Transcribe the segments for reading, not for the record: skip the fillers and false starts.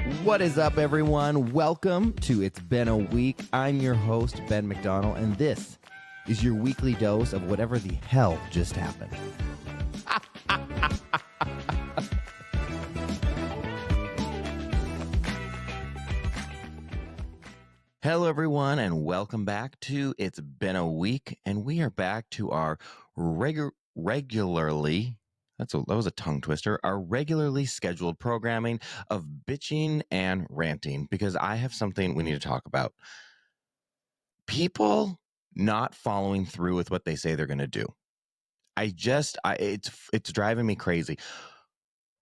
What is up, everyone? Welcome to It's Been a Week. I'm your host, Ben McDonald, and this is your weekly dose of whatever the hell just happened. Hello, everyone, and welcome back to It's Been a Week, and we are back to our regularly... that was a tongue twister. Our regularly scheduled programming of bitching and ranting, because I have something we need to talk about. People not following through with what they say they're going to do. It's driving me crazy.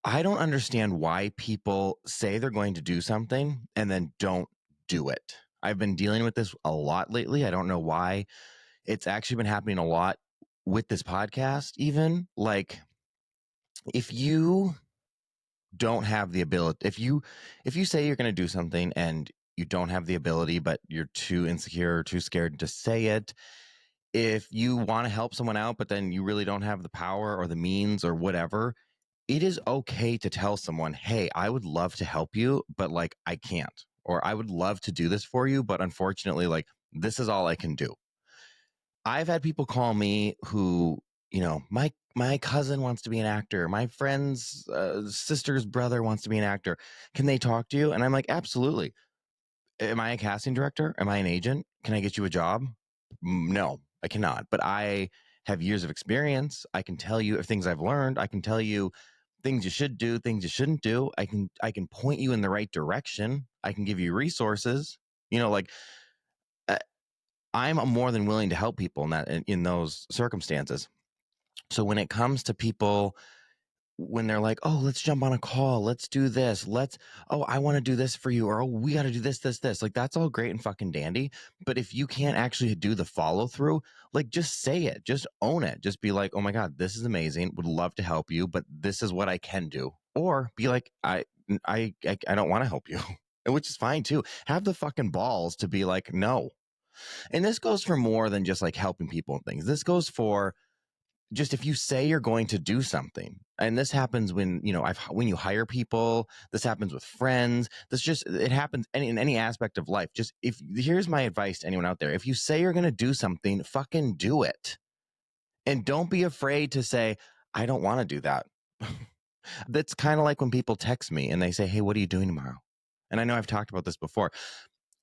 I don't understand why people say they're going to do something and then don't do it. I've been dealing with this a lot lately. I don't know why. It's actually been happening a lot with this podcast, even. Like, if you don't have the ability, if you say you're going to do something and you don't have the ability, but you're too insecure or too scared to say it, if you want to help someone out, but then you really don't have the power or the means or whatever, it is okay to tell someone, hey, I would love to help you, but like, I can't, or I would love to do this for you, but unfortunately, like, this is all I can do. I've had people call me who, you know, my cousin wants to be an actor. My friend's sister's brother wants to be an actor. Can they talk to you? And I'm like, absolutely. Am I a casting director? Am I an agent? Can I get you a job? No, I cannot. But I have years of experience. I can tell you things I've learned. I can tell you things you should do, things you shouldn't do. I can point you in the right direction. I can give you resources. You know, like, I'm more than willing to help people in those circumstances. So when it comes to people, when they're like, oh, let's jump on a call, let's do this, I want to do this for you, or oh, we got to do this, like, that's all great and fucking dandy. But if you can't actually do the follow through, like, just say it, just own it, just be like, oh my God, this is amazing, would love to help you, but this is what I can do. Or be like, I don't want to help you, which is fine too. Have the fucking balls to be like, no. And this goes for more than just like helping people and things. This goes for just if you say you're going to do something, and this happens when, you know, when you hire people, this happens with friends, it happens in any aspect of life. Just here's my advice to anyone out there. If you say you're going to do something, fucking do it. And don't be afraid to say, I don't want to do that. That's kind of like when people text me and they say, hey, what are you doing tomorrow? And I know I've talked about this before.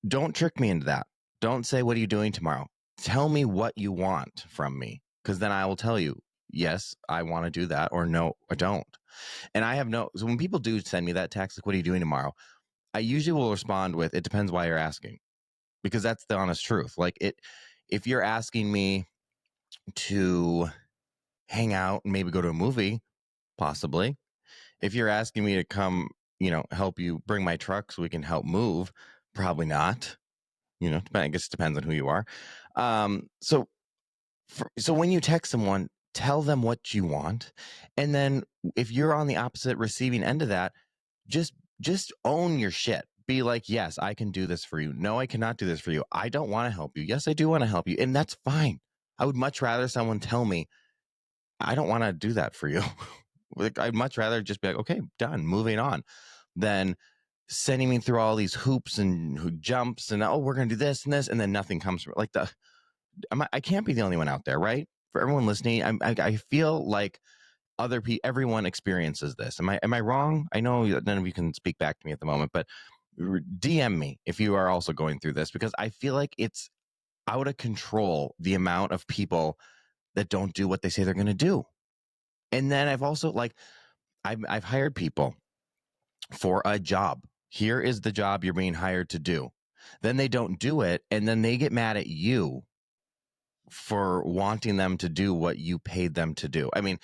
Don't trick me into that. Don't say, what are you doing tomorrow? Tell me what you want from me, because then I will tell you, yes, I want to do that, or no, I don't. And so when people do send me that text, like, what are you doing tomorrow? I usually will respond with, it depends why you're asking, because that's the honest truth. Like, if you're asking me to hang out and maybe go to a movie, possibly. If you're asking me to come, you know, help you bring my truck so we can help move, probably not. You know, I guess it depends on who you are. So when you text someone, tell them what you want. And then if you're on the opposite receiving end of that, just own your shit. Be like, yes, I can do this for you. No, I cannot do this for you. I don't want to help you. Yes, I do want to help you. And that's fine. I would much rather someone tell me, I don't want to do that for you. Like, I'd much rather just be like, okay, done, moving on, than sending me through all these hoops and jumps and, oh, we're going to do this and this, and then nothing comes from it. Like, I can't be the only one out there, right? For everyone listening, I feel like everyone experiences this. Am I wrong? I know none of you can speak back to me at the moment, but DM me if you are also going through this, because I feel like it's out of control, the amount of people that don't do what they say they're going to do. And then I've also, like, I've hired people for a job. Here is the job you're being hired to do. Then they don't do it, and then they get mad at you for wanting them to do what you paid them to do. I mean,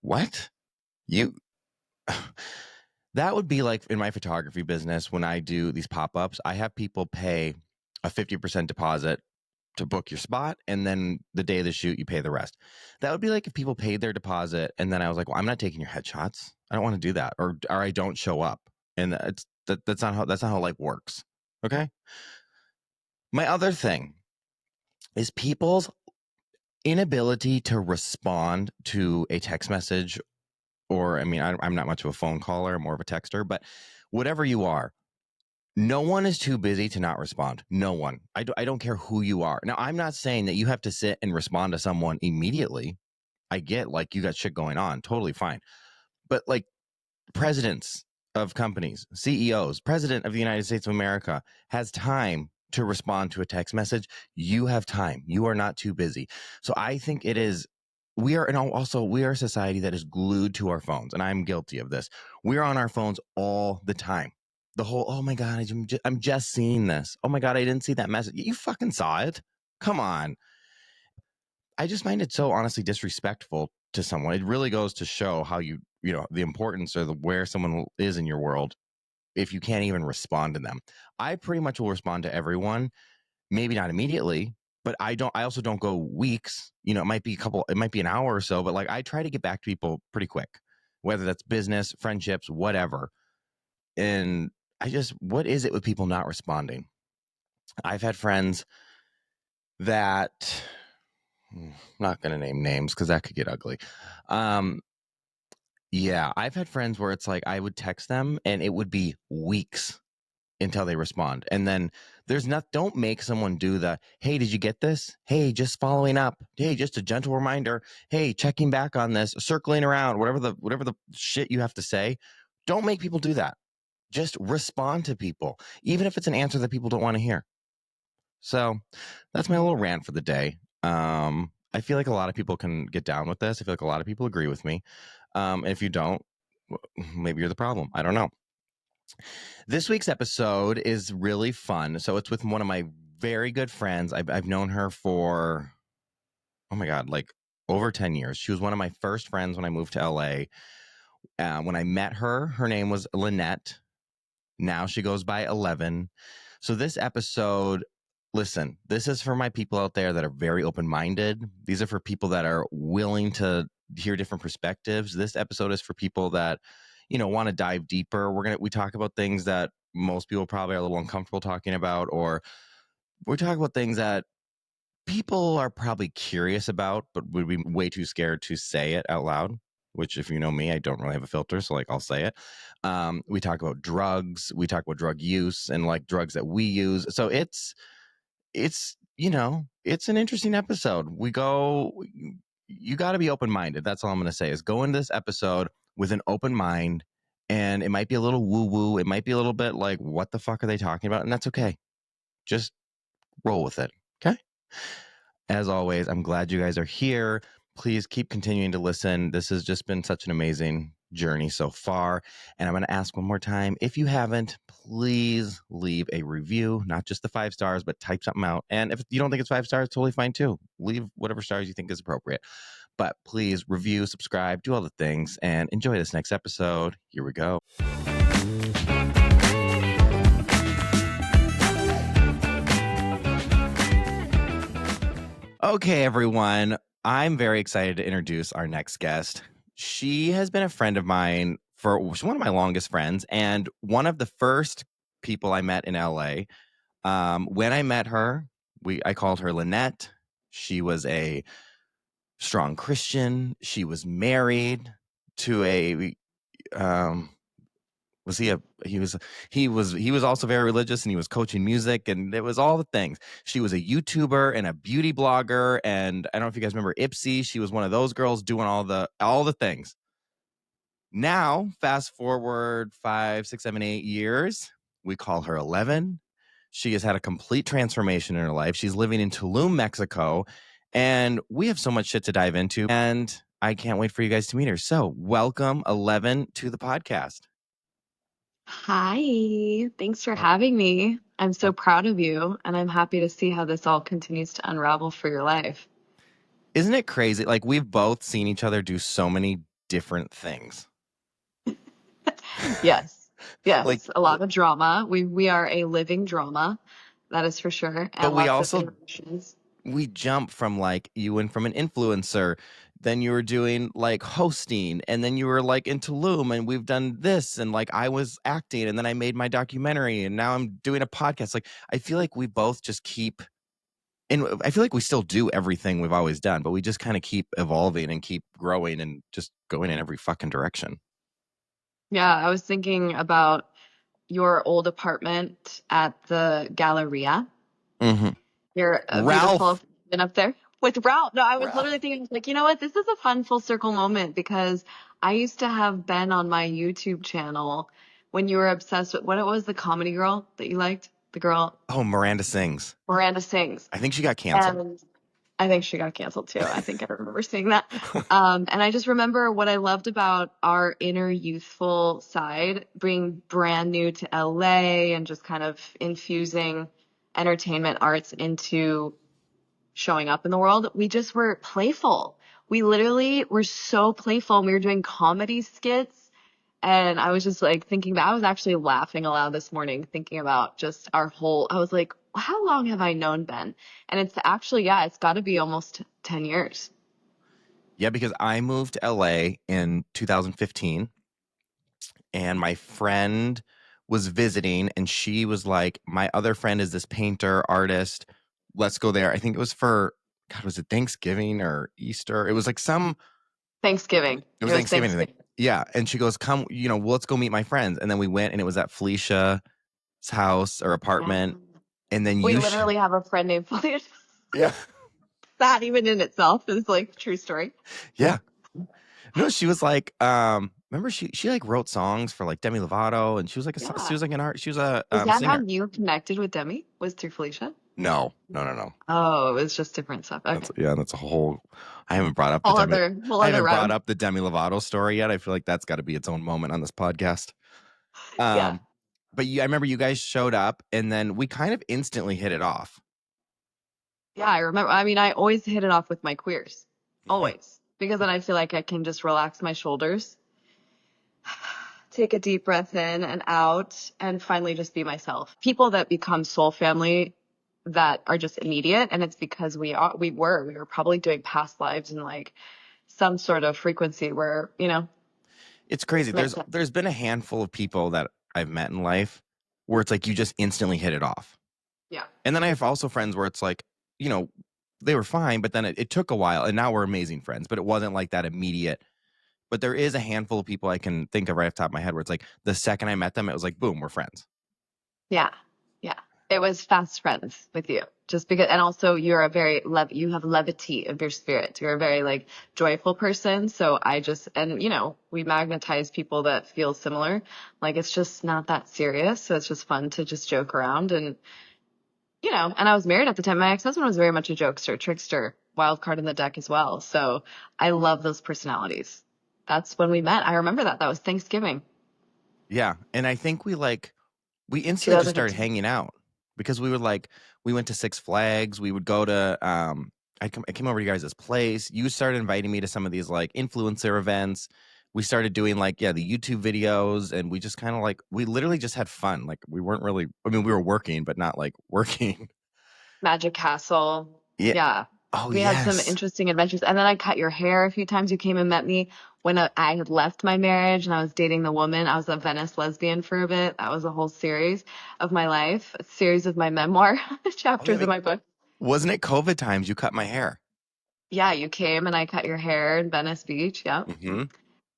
what? That would be like in my photography business, when I do these pop-ups, I have people pay a 50% deposit to book your spot, and then the day of the shoot, you pay the rest. That would be like if people paid their deposit, and then I was like, well, I'm not taking your headshots. I don't want to do that. Or I don't show up. And that's not how life works. Okay. My other thing is people's inability to respond to a text message or I mean, I'm not much of a phone caller, I'm more of a texter, but whatever you are, no one is too busy to not respond. No one. I don't care who you are. Now, I'm not saying that you have to sit and respond to someone immediately. I get like you got shit going on. Totally fine. But like presidents of companies, CEOs, president of the United States of America has time to respond to a text message. You have time. You are not too busy. So I think it is. We are, and also we are a society that is glued to our phones, and I'm guilty of this. We're on our phones all the time. The whole, oh my God, I'm just seeing this. Oh my God, I didn't see that message. You fucking saw it. Come on. I just find it so honestly disrespectful to someone. It really goes to show how you know, the importance or where someone is in your world if you can't even respond to them. I pretty much will respond to everyone, maybe not immediately, but I also don't go weeks. You know, it might be an hour or so, but like I try to get back to people pretty quick, whether that's business, friendships, whatever. And what is it with people not responding? I've had friends that, I'm not going to name names because that could get ugly. Yeah, I've had friends where it's like I would text them and it would be weeks until they respond. And then don't make someone do the, hey, did you get this? Hey, just following up. Hey, just a gentle reminder. Hey, checking back on this, circling around, whatever the shit you have to say. Don't make people do that. Just respond to people, even if it's an answer that people don't want to hear. So that's my little rant for the day. I feel like a lot of people can get down with this. I feel like a lot of people agree with me. And if you don't, maybe you're the problem. I don't know. This week's episode is really fun. So it's with one of my very good friends. I've known her for, oh my God, like over 10 years. She was one of my first friends when I moved to LA. When I met her, her name was Lynette. Now she goes by 11. So this episode, listen, this is for my people out there that are very open-minded. These are for people that are willing to hear different perspectives. This episode is for people that, you know, want to dive deeper. We talk about things that most people probably are a little uncomfortable talking about, or we talk about things that people are probably curious about, but would be way too scared to say it out loud. Which, if you know me, I don't really have a filter, so like I'll say it. We talk about drugs, we talk about drug use and like drugs that we use. So it's you know, it's an interesting episode. You got to be open minded. That's all I'm going to say. Is go into this episode with an open mind, and it might be a little woo woo. It might be a little bit like, what the fuck are they talking about? And that's okay. Just roll with it. Okay. As always, I'm glad you guys are here. Please keep continuing to listen. This has just been such an amazing journey so far. And I'm going to ask one more time. If you haven't, please leave a review, not just the 5 stars, but type something out. And if you don't think it's 5 stars, totally fine too. Leave whatever stars you think is appropriate. But please review, subscribe, do all the things, and enjoy this next episode. Here we go. Okay, everyone. I'm very excited to introduce our next guest. She has been a friend of mine she's one of my longest friends, and one of the first people I met in LA. When I met her, I called her Lynette. She was a strong Christian. She was married to a was he was also very religious, and he was coaching music, and it was all the things. She was a YouTuber and a beauty blogger, and I don't know if you guys remember Ipsy. She was one of those girls doing all the things. Now, fast forward 5, 6, 7, 8 years, we call her 11. She has had a complete transformation in her life. She's living in Tulum, Mexico, and we have so much shit to dive into, and I can't wait for you guys to meet her. So welcome 11 to the podcast. Hi, thanks for having me. I'm so proud of you, and I'm happy to see how this all continues to unravel for your life. Isn't it crazy? Like, we've both seen each other do so many different things. Yes, Like, a lot of drama. We are a living drama, that is for sure, but and we lots of also emotions. we jump from like you went from an influencer, then you were doing like hosting, and then you were like in Tulum, and we've done this, and like I was acting, and then I made my documentary, and now I'm doing a podcast. Like, I feel like we both just keep And I feel like we still do everything we've always done, but we just kind of keep evolving and keep growing and just going in every fucking direction. Yeah, I was thinking about your old apartment at the Galleria. Mm-hmm. You're beautiful. Ralph. Been up there with Ralph. No, I was literally Ralph. thinking, like, you know what? This is a fun full circle moment because I used to have Ben on my YouTube channel when you were obsessed with what it was, the comedy girl that you liked, the girl Oh, Miranda sings. Miranda sings. I think she got canceled. And I think she got canceled too. I think I remember seeing that. And I just remember what I loved about our inner youthful side, being brand new to LA and just kind of infusing entertainment arts into showing up in the world. We just were playful. We literally were so playful. We were doing comedy skits. And I was just like thinking that I was actually laughing aloud this morning, thinking about just our whole, I was like, how long have I known Ben? And it's actually, yeah, it's got to be almost 10 years. Yeah, because I moved to LA in 2015 and my friend was visiting and she was like, my other friend is this painter, artist. Let's go there. I think it was for, God, was it Thanksgiving or Easter? It was like Thanksgiving. it It was was Thanksgiving, I think. Thanksgiving. Yeah. And she goes, come, let's go meet my friends. And then we went and it was at Felicia's house or Yeah. apartment. And then We literally have a friend named Felicia. yeah. That even in itself is like true story. Yeah. No, she was like, remember she like wrote songs for like Demi Lovato and she was like she Yeah. was like an art, she was a Is that how singer. you connected with Demi? Was through Felicia? No, no, no, no. Oh, it was just different stuff. Okay. That's a whole. I haven't brought up Whole other round. the Demi Lovato story yet. I feel like that's got to be its own moment on this podcast. Yeah. But I remember you guys showed up, and then we kind of instantly hit it off. Yeah, I remember. I mean, I always hit it off with my queers. Always. Because then I feel like I can just relax my shoulders, take a deep breath in and out, and finally just be myself. People that become soul family that are just immediate, and it's because we were probably doing past lives in like some sort of frequency where, It's crazy. makes sense. There's been a handful of people that I've met in life where it's like you just instantly hit it off. Yeah. And then I have also friends where it's like, they were fine, but then it took a while, and now we're amazing friends. But it wasn't like that immediate. But there is a handful of people I can think of right off the top of my head where it's like the second I met them, it was like, boom, we're friends. Yeah. Yeah. It was fast friends with you just because, and also you're a very, you have levity of your spirit. You're a very like joyful person. So and we magnetize people that feel similar. Like it's just not that serious. So it's just fun to just joke around and, and I was married at the time. My ex-husband was very much a jokester, trickster, wild card in the deck as well. So I love those personalities. That's when we met. I remember that. That was Thanksgiving. Yeah. And I think we instantly just started 2015. hanging out because we went to Six Flags. We would go to, I came over to you guys' place. You started inviting me to some of these like influencer events. We started doing the YouTube videos, and we just kind of we literally just had fun. Like we weren't really, I mean, we were working, but not like working. Magic Castle. Yeah. Yeah. Oh, We had some yes. interesting adventures. And then I cut your hair a few times. You came and met me when I had left my marriage and I was dating the woman. I was a Venice lesbian for a bit. That was a whole series of my life, a series of my memoir Oh, yeah. chapters of my book. Wasn't it COVID times you cut my hair? Yeah, you came and I cut your hair in Venice Beach. Yeah. Mm-hmm.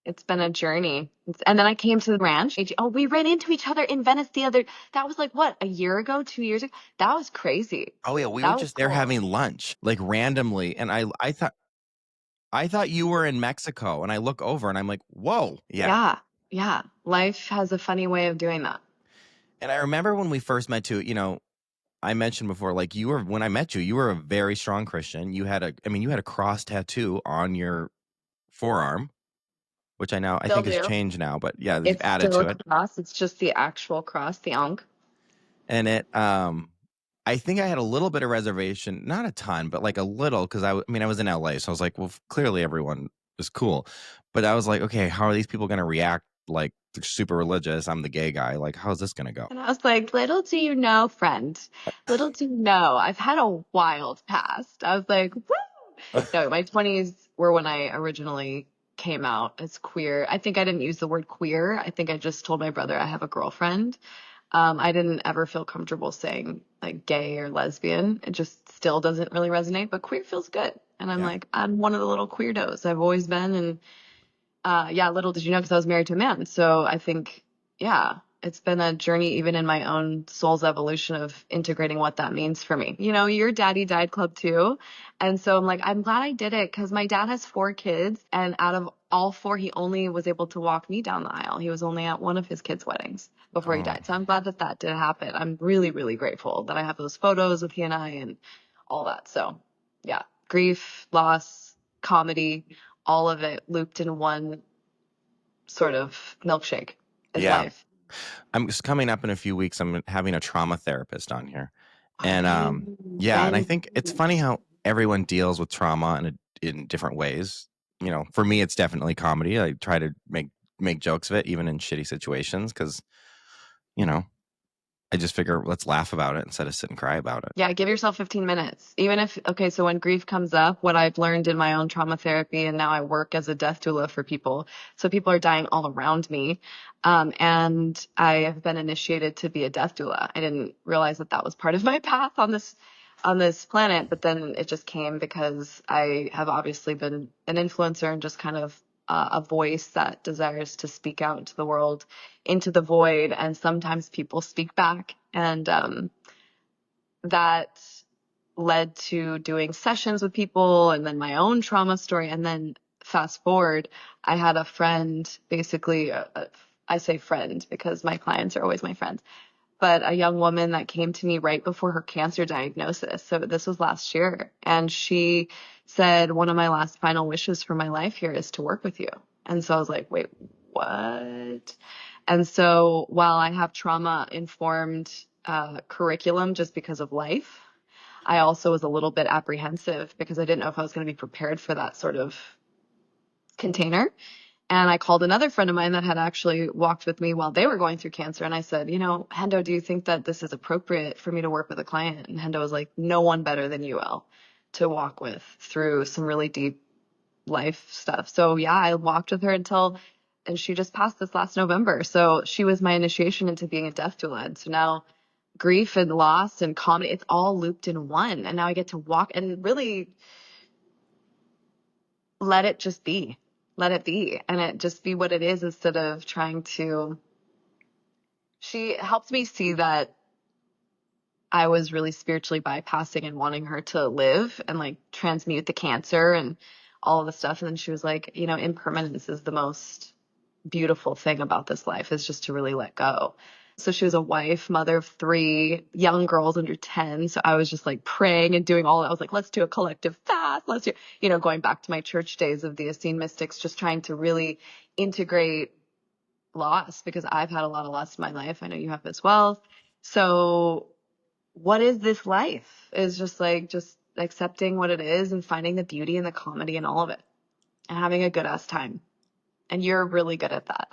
It's been a journey. And then I came to the ranch. Oh, we ran into each other in Venice that was like what, a year ago, 2 years ago? That was crazy. Oh, yeah. We were That was just there cool. having lunch, like randomly. And I thought you were in Mexico, and I look over and I'm like, whoa. Yeah. Yeah. Yeah. Life has a funny way of doing that. And I remember when we first met too, I mentioned before, like when I met you, you were a very strong Christian. You had a cross tattoo on your forearm, which I Still think has do. changed now, but yeah, you've It's added still a to it. cross. It's just the actual cross, the ankh. And I think I had a little bit of reservation, not a ton, but like a little, because I was in LA, so I was like, well, clearly everyone is cool, but I was like, okay, how are these people going to react? Like they're super religious. I'm the gay guy. Like, how's this going to go? And I was like, little do you know, friend. Little do you know, I've had a wild past. I was like, woo! No, my 20s were when I originally came out as queer. I think I didn't use the word queer. I think I just told my brother I have a girlfriend. I didn't ever feel comfortable saying like gay or lesbian. It just still doesn't really resonate, but queer feels good. And I'm Yeah. like, I'm one of the little queerdos. I've always been. And yeah, little did you know, because I was married to a man. So I think, yeah, it's been a journey even in my own soul's evolution of integrating what that means for me. You know, your daddy died club too. And so I'm like, I'm glad I did it because my dad has 4 kids. And out of all 4, he only was able to walk me down the aisle. He was only at one of his kids' weddings before he Oh, died. So I'm glad that that did happen. I'm really, really grateful that I have those photos of he and I and all that. So yeah, grief, loss, comedy, all of it looped in one sort of milkshake is yeah. life. I'm just coming up in a few weeks. I'm having a trauma therapist on here. And Oh, yeah, and I thank think it's funny you. how everyone deals with trauma in different ways. You know, for me it's definitely comedy. I try to make jokes of it even in shitty situations cuz you know, I just figure let's laugh about it instead of sit and cry about it. Yeah, give yourself 15 minutes. Even if, okay, so when grief comes up, what I've learned in my own trauma therapy, and now I work as a death doula for people. So people are dying all around me. And I have been initiated to be a death doula. I didn't realize that that was part of my path on this planet, but then it just came because I have obviously been an influencer and just kind of a voice that desires to speak out into the world, into the void. And sometimes people speak back. And, that led to doing sessions with people and then my own trauma story. And then fast forward, I had a friend, basically, I say friend because my clients are always my friends, but a young woman that came to me right before her cancer diagnosis. So this was last year. And she said, one of my last final wishes for my life here is to work with you. And so I was like, wait, what? And so while I have trauma informed curriculum just because of life, I also was a little bit apprehensive because I didn't know if I was going to be prepared for that sort of container. And I called another friend of mine that had actually walked with me while they were going through cancer. And I said, you know, Hendo, do you think that this is appropriate for me to work with a client? And Hendo was like, no one better than you, Elle, to walk with through some really deep life stuff. So yeah, I walked with her and she just passed this last November. So she was my initiation into being a death doula. And so now grief and loss and comedy, it's all looped in one. And now I get to walk and really let it just be. Let it be. And it just be what it is instead of trying to. She helped me see that I was really spiritually bypassing and wanting her to live and like transmute the cancer and all of the stuff. And then she was like, you know, impermanence is the most beautiful thing about this life is just to really let go. So she was a wife, mother of 3 young girls under 10. So I was just like praying and doing all that. I was like, let's do a collective fast. Let's do, you know, going back to my church days of the Essene mystics, just trying to really integrate loss because I've had a lot of loss in my life. I know you have as well. So what is this life? Is just like, just accepting what it is and finding the beauty and the comedy in all of it and having a good ass time. And you're really good at that.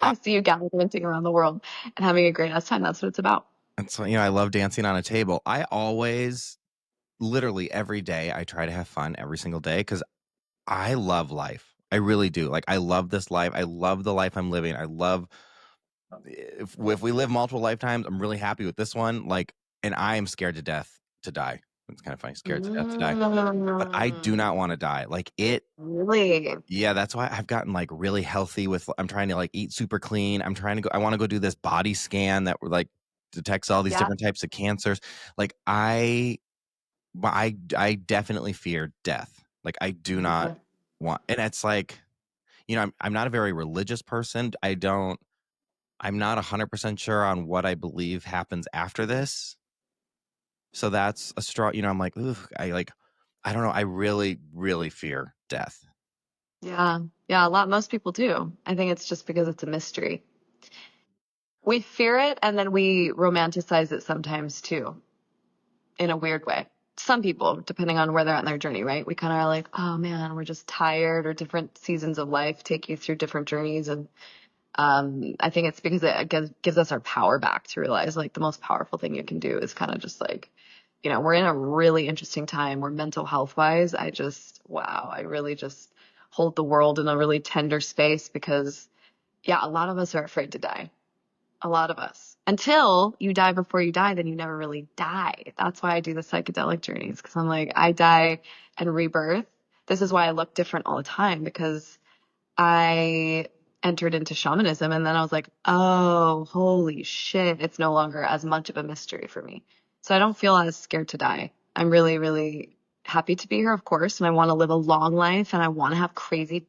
I, I see you gallivanting around the world and having a great ass time. That's what it's about. and so, you know, I love dancing on a table. I always literally every day I try to have fun every single day cuz I love life. I really do. Like I love this life. I love the life I'm living. I love if we live multiple lifetimes, I'm really happy with this one. Like, and I am scared to death to die. It's kind of funny, scared to death to die. But I do Mm, not want to die. Like it, really? yeah, that's why I've gotten like really healthy with I'm trying to like eat super clean. I'm trying to go, I want to go do this body scan that like detects all these Yeah. different types of cancers. Like I definitely fear death. Like I do not Yeah. want, and it's like, you know, I'm not a very religious person. I'm not 100% sure on what I believe happens after this. So that's a straw, you know, I'm like, ooh, I don't know. I really, really fear death. Yeah. Yeah. A lot, most people do. I think it's just because it's a mystery. We fear it and then we romanticize it sometimes too, in a weird way. Some people, depending on where they're at in their journey, right? We kind of are like, oh man, we're just tired, or different seasons of life take you through different journeys. And I think it's because it gives us our power back to realize like the most powerful thing you can do is kind of just like, you know, we're in a really interesting time where mental health wise, wow, I really just hold the world in a really tender space because, yeah, a lot of us are afraid to die. A lot of us. Until you die before you die, then you never really die. That's why I do the psychedelic journeys, because I'm like, I die and rebirth. This is why I look different all the time, because I entered into shamanism and then I was like, oh, holy shit, it's no longer as much of a mystery for me. So I don't feel as scared to die. I'm really, really happy to be here, of course, and I want to live a long life and I want to have crazy,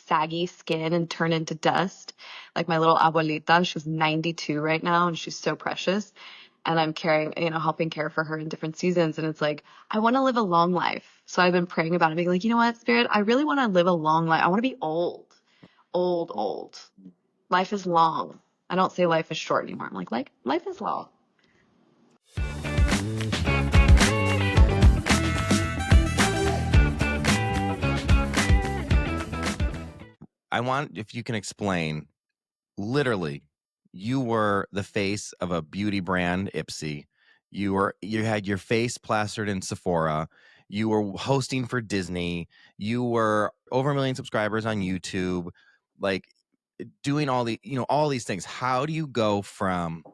saggy skin and turn into dust. Like my little abuelita, she's 92 right now and she's so precious. And I'm caring, helping care for her in different seasons. And it's like, I want to live a long life. So I've been praying about it, being like, you know what, Spirit, I really want to live a long life. I want to be old, old, old. Life is long. I don't say life is short anymore. I'm like life is long. I want, if you can explain, literally, you were the face of a beauty brand, Ipsy. You had your face plastered in Sephora. You were hosting for Disney. You were over 1 million subscribers on YouTube, like doing all these things. How do you go from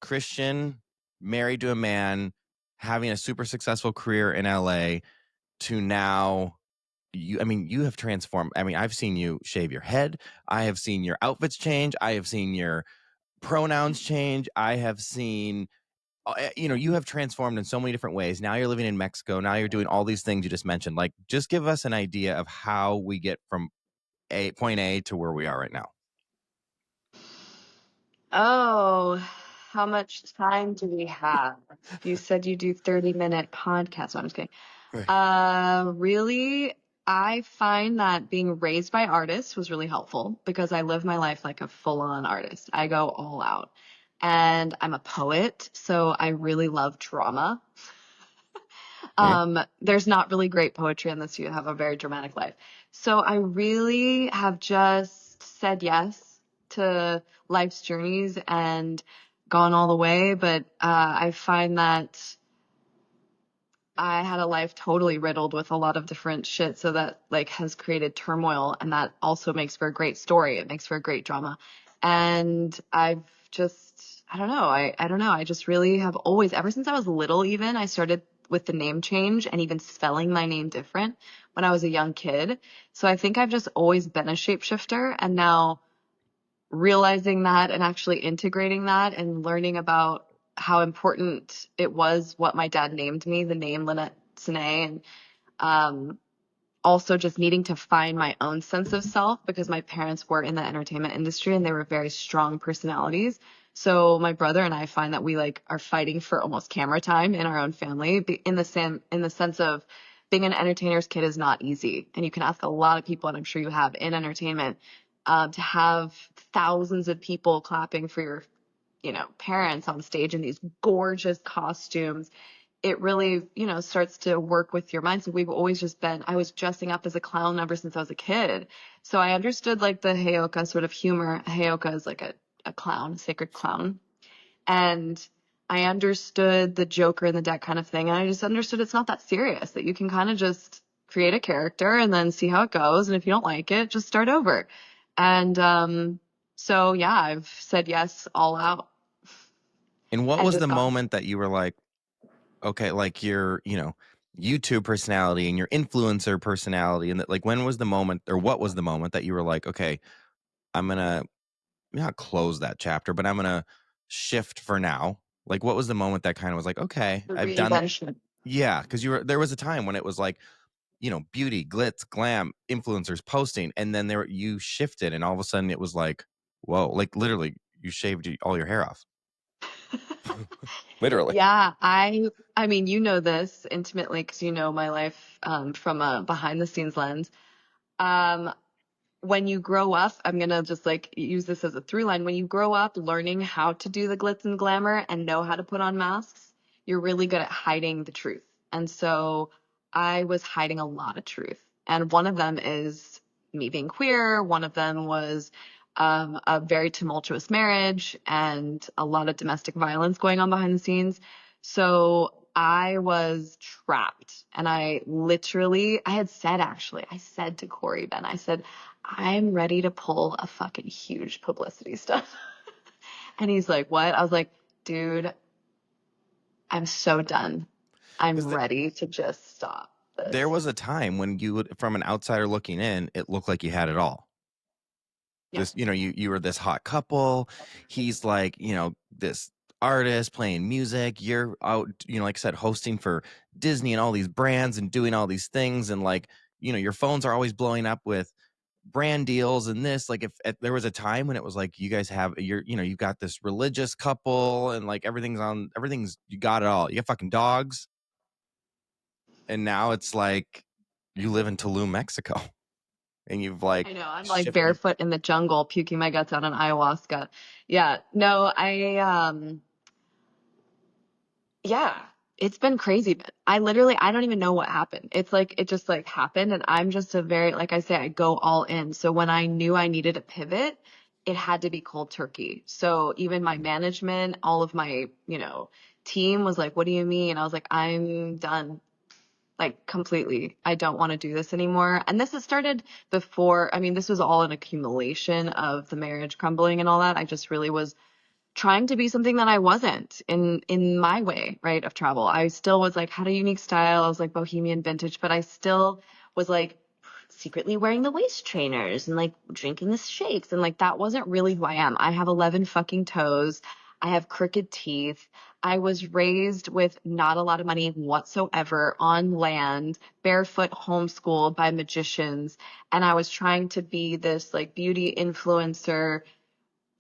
Christian, married to a man, having a super successful career in LA to now you have transformed. I mean, I've seen you shave your head. I have seen your outfits change. I have seen your pronouns change. I have seen, you have transformed in so many different ways. Now you're living in Mexico. Now you're doing all these things you just mentioned. Like, just give us an idea of how we get from point A to where we are right now. Oh, how much time do we have? You said you do 30-minute podcasts. No, I'm just kidding. Right. Really, I find that being raised by artists was really helpful because I live my life like a full-on artist. I go all out. And I'm a poet, so I really love drama. Okay. There's not really great poetry unless you have a very dramatic life. So I really have just said yes to life's journeys and gone all the way. But I find that I had a life totally riddled with a lot of different shit. So that like has created turmoil, and that also makes for a great story. It makes for a great drama. And I've just, I don't know. I don't know. I just really have always, ever since I was little, even I started with the name change and even spelling my name different when I was a young kid. So I think I've just always been a shapeshifter, and now realizing that and actually integrating that and learning about how important it was what my dad named me, the name Lynette, Cenee, and um, also just needing to find my own sense of self because my parents were in the entertainment industry and they were very strong personalities. So my brother and I find that we like are fighting for almost camera time in our own family in the sense of being an entertainer's kid is not easy. And you can ask a lot of people, and I'm sure you have in entertainment, to have thousands of people clapping for your, parents on stage in these gorgeous costumes. It really, starts to work with your mind. So I was dressing up as a clown ever since I was a kid. So I understood like the Heyoka sort of humor. Heyoka is like a clown, a sacred clown. And I understood the Joker in the deck kind of thing. And I just understood it's not that serious, that you can kind of just create a character and then see how it goes. And if you don't like it, just start over. And so, yeah, I've said yes all out And what and was just the gone. moment that you were like, okay, like your, YouTube personality and your influencer personality, and that, like, when was the moment, or what was the moment that you were like, okay, I'm gonna not close that chapter, but I'm gonna shift for now. Like, what was the moment that kind of was like, okay, The I've done, reinvention. yeah, because there was a time when it was like, beauty, glitz, glam, influencers posting, and then you shifted, and all of a sudden it was like, whoa, like literally, you shaved all your hair off, literally. Yeah, I mean, you know this intimately because you know my life from a behind the scenes lens. Um, when you grow up, I'm gonna just like use this as a through line. When you grow up learning how to do the glitz and glamour and know how to put on masks, you're really good at hiding the truth. And so I was hiding a lot of truth. And one of them is me being queer. One of them was a very tumultuous marriage and a lot of domestic violence going on behind the scenes. So I was trapped. And I had said, actually, I said to Corey Ben, I said, I'm ready to pull a fucking huge publicity stuff. And he's like, what? I was like, dude, I'm so done. I'm Because ready to just stop there this. was a time when you would, from an outsider looking in, it looked like you had it all. Yeah. This, you were this hot couple. He's like, this artist playing music. You're out, like I said, hosting for Disney and all these brands and doing all these things. And like, your phones are always blowing up with brand deals and this. Like, if there was a time when it was like you guys have you've got this religious couple and like everything's, you got it all. You got fucking dogs. And now it's like you live in Tulum, Mexico, and you've like I know. I'm like shifted. barefoot in the jungle, puking my guts out on ayahuasca. Yeah. No, yeah, it's been crazy. But I don't even know what happened. It's like, it just like happened. And I'm just like I say, I go all in. So when I knew I needed a pivot, it had to be cold turkey. So even my management, all of my, team was like, what do you mean? I was like, I'm done. Like completely. I don't want to do this anymore. And this has started before. I mean, this was all an accumulation of the marriage crumbling and all that. I just really was trying to be something that I wasn't in my way, right, of travel. I still was like, had a unique style. I was like bohemian vintage, but I still was like secretly wearing the waist trainers and like drinking the shakes. And like that wasn't really who I am. I have 11 fucking toes. I have crooked teeth. I was raised with not a lot of money whatsoever on land, barefoot, homeschooled by magicians. And I was trying to be this like beauty influencer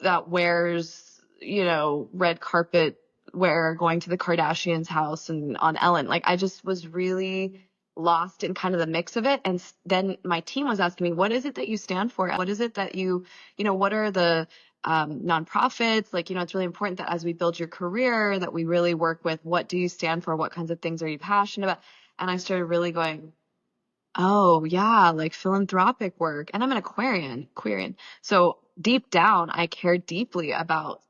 that wears, red carpet wear going to the Kardashians' house and on Ellen. Like I just was really lost in kind of the mix of it. And then my team was asking me, what is it that you stand for? What is it that what are the nonprofits? Like, it's really important that as we build your career, that we really work with what do you stand for? What kinds of things are you passionate about? And I started really going, oh, yeah, like philanthropic work. And I'm an Aquarian. So deep down, I care deeply about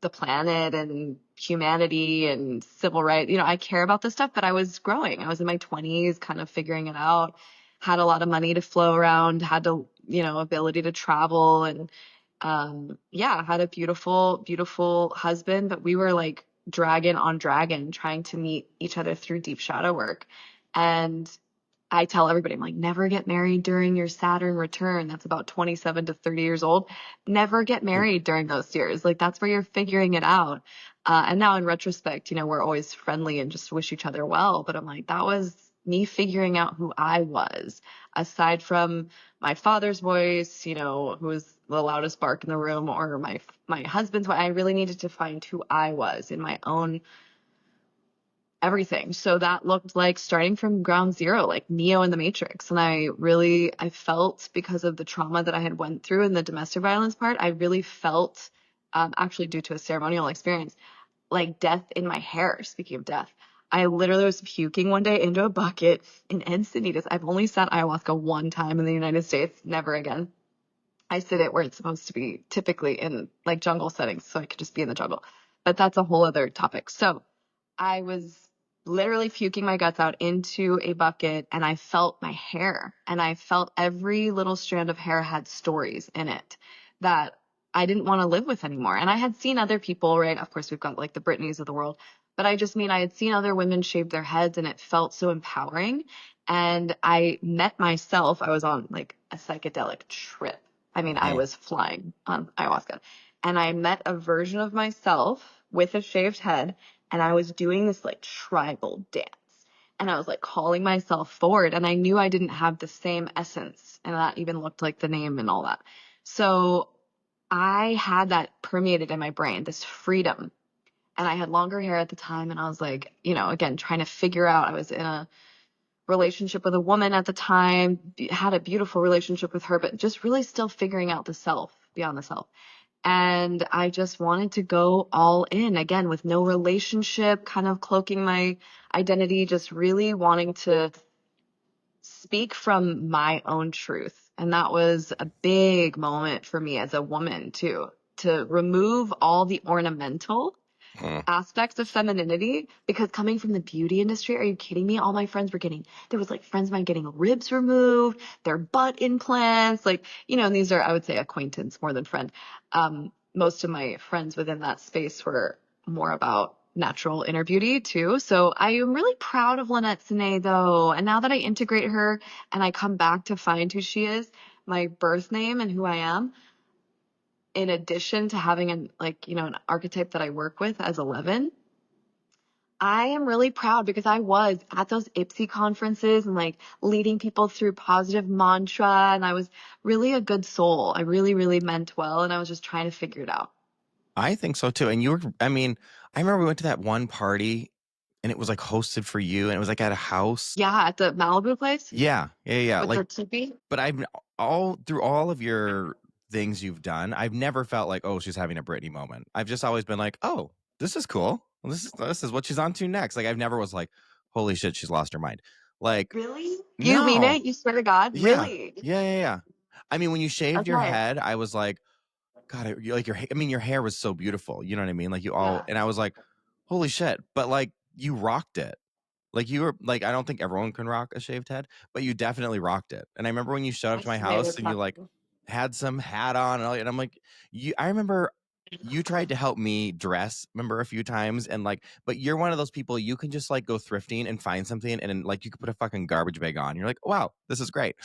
the planet and humanity and civil rights. I care about this stuff, but I was growing. I was in my 20s, kind of figuring it out, had a lot of money to flow around, had to, ability to travel and yeah, had a beautiful, beautiful husband, but we were like dragon on dragon trying to meet each other through deep shadow work. And I tell everybody, I'm like, never get married during your Saturn return. That's about 27 to 30 years old. Never get married during those years. Like, that's where you're figuring it out. And now in retrospect, we're always friendly and just wish each other well. But I'm like, that was me figuring out who I was, aside from my father's voice, who was the loudest bark in the room, or my husband's voice. I really needed to find who I was in my own everything. So that looked like starting from ground zero, like Neo in the Matrix. And I felt, because of the trauma that I had went through in the domestic violence part, I really felt, actually due to a ceremonial experience, like death in my hair. Speaking of death, I literally was puking one day into a bucket in Encinitas. I've only sat ayahuasca one time in the United States, never again. I sit it where it's supposed to be, typically in like jungle settings, so I could just be in the jungle. But that's a whole other topic. So I was literally puking my guts out into a bucket, and I felt my hair, and I felt every little strand of hair had stories in it that I didn't want to live with anymore. And I had seen other people, right? Of course, we've got like the Britneys of the world, but I just mean I had seen other women shave their heads, and it felt so empowering. And I met myself. I was on like a psychedelic trip. I mean, I Mhm. was flying on ayahuasca, and I met a version of myself with a shaved head, and I was doing this like tribal dance, and I was like calling myself forward, and I knew I didn't have the same essence, and that even looked like the name and all that. So I had that permeated in my brain, this freedom. And I had longer hair at the time, and I was like, again, trying to figure out. I was in a relationship with a woman at the time, had a beautiful relationship with her, but just really still figuring out the self beyond the self. And I just wanted to go all in again with no relationship, kind of cloaking my identity, just really wanting to speak from my own truth. And that was a big moment for me as a woman too, to remove all the ornamental Mhm. aspects of femininity, because coming from the beauty industry, are you kidding me? All my friends were there was like friends of mine getting ribs removed, their butt implants, like, and these are, I would say, acquaintance more than friend. most of my friends within that space were more about natural inner beauty too. So I am really proud of Lynette Cenee though. And now that I integrate her and I come back to find who she is, my birth name and who I am, in addition to having an archetype that I work with as 11, I am really proud because I was at those IPSY conferences and like leading people through positive mantra, and I was really a good soul. I really, really meant well, and I was just trying to figure it out. I think so too. And you were, I mean, I remember we went to that one party and it was like hosted for you and it was like at a house. Yeah, at the Malibu place Yeah. with Like, the teepee. but I've all through all of your things you've done, I've never felt like, oh, she's having a Britney moment. I've just always been like, oh, this is cool. Well, this is what she's on to next. Like, I've never was like, holy shit, she's lost her mind. Like, Really? You mean no, it? You swear to God? yeah, Really? yeah. I mean, when you shaved your Okay. head, I was like, God, like your, I mean, your hair was so beautiful. You know what I mean? Like you all, Yeah. and I was like, holy shit. But like, you rocked it. Like you were like, I don't think everyone can rock a shaved head, but you definitely rocked it. And I remember when you showed up I to my swear house to and you like God. had some hat on and all, and I'm like, I remember you tried to help me dress, remember a few times, and like, but you're one of those people you can just like go thrifting and find something, and then like you could put a fucking garbage bag on. You're like, wow, this is great,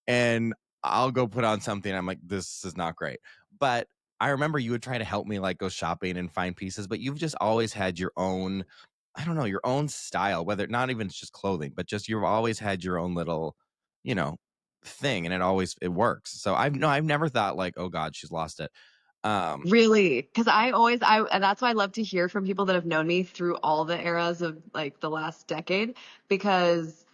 and I'll go put on something. I'm like, this is not great, but I remember you would try to help me like go shopping and find pieces, but you've just always had your own, I don't know, your own style, whether not even it's just clothing, but just you've always had your own little, you know, thing, and it works. So I've never thought like, oh God, she's lost it. Um, Really? Because and that's why I love to hear from people that have known me through all the eras of like the last decade, because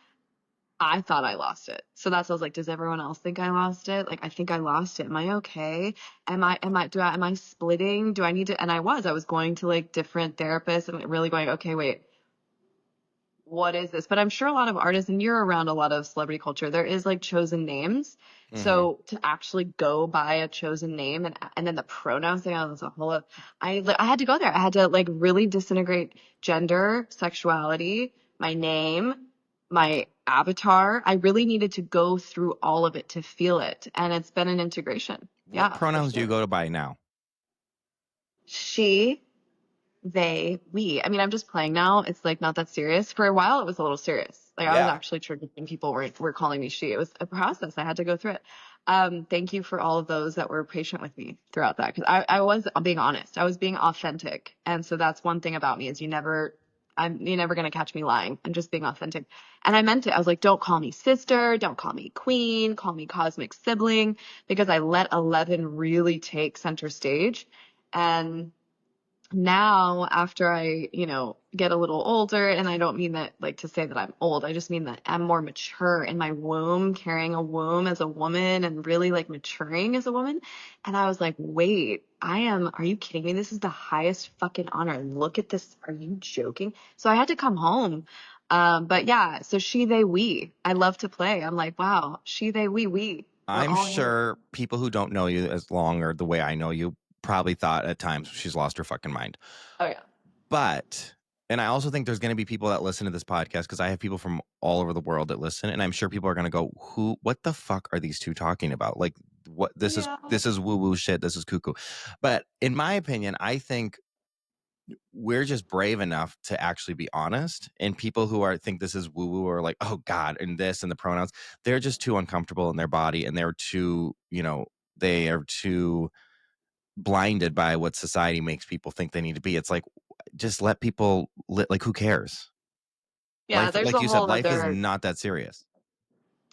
I thought I lost it. So that's why I was like, does everyone else think I lost it? Like, I think I lost it. Am I okay? Am I splitting? Do I need to? And I was going to like different therapists and really going, okay, wait, what is this? But I'm sure a lot of artists, and you're around a lot of celebrity culture, there is like chosen names. mhm. So to actually go by a chosen name and then the pronouns thing, that's a whole. I had to go there. I had to like really disintegrate gender, sexuality, my name, my avatar. I really needed to go through all of it to feel it, and it's been an integration. What Yeah, for pronouns do you sure. go to by now? She, they, we. I mean, I'm just playing now. It's like not that serious. For a while, it was a little serious. Like I was Yeah. actually triggered when people were calling me she. It was a process. I had to go through it. Thank you for all of those that were patient with me throughout that, because I was being honest. I was being authentic, and so that's one thing about me is you're never gonna catch me lying. I'm just being authentic, and I meant it. I was like, don't call me sister, don't call me queen, call me cosmic sibling, because I let 11 really take center stage, and now after I, get a little older, and I don't mean that like to say that I'm old. I just mean that I'm more mature in my womb, carrying a womb as a woman and really like maturing as a woman. And I was like, wait, are you kidding me? This is the highest fucking honor. Look at this. Are you joking? So I had to come home. But yeah, so she, they, we. I love to play. I'm like, wow, she, they, we. We're I'm all here. sure people who don't know you as long or the way I know you probably thought at times she's lost her fucking mind. Oh yeah. But, and I also think there's going to be people that listen to this podcast because I have people from all over the world that listen, and I'm sure people are going to go, what the fuck are these two talking about? Like, what, Yeah. this is woo woo shit. This is cuckoo. But in my opinion, I think we're just brave enough to actually be honest, and people who think this is woo woo or like, oh God, and this and the pronouns, they're just too uncomfortable in their body, and they're too, they are too blinded by what society makes people think they need to be. It's like, just let people like, who cares? Yeah, Life, there's like a you said, whole life is other not that serious.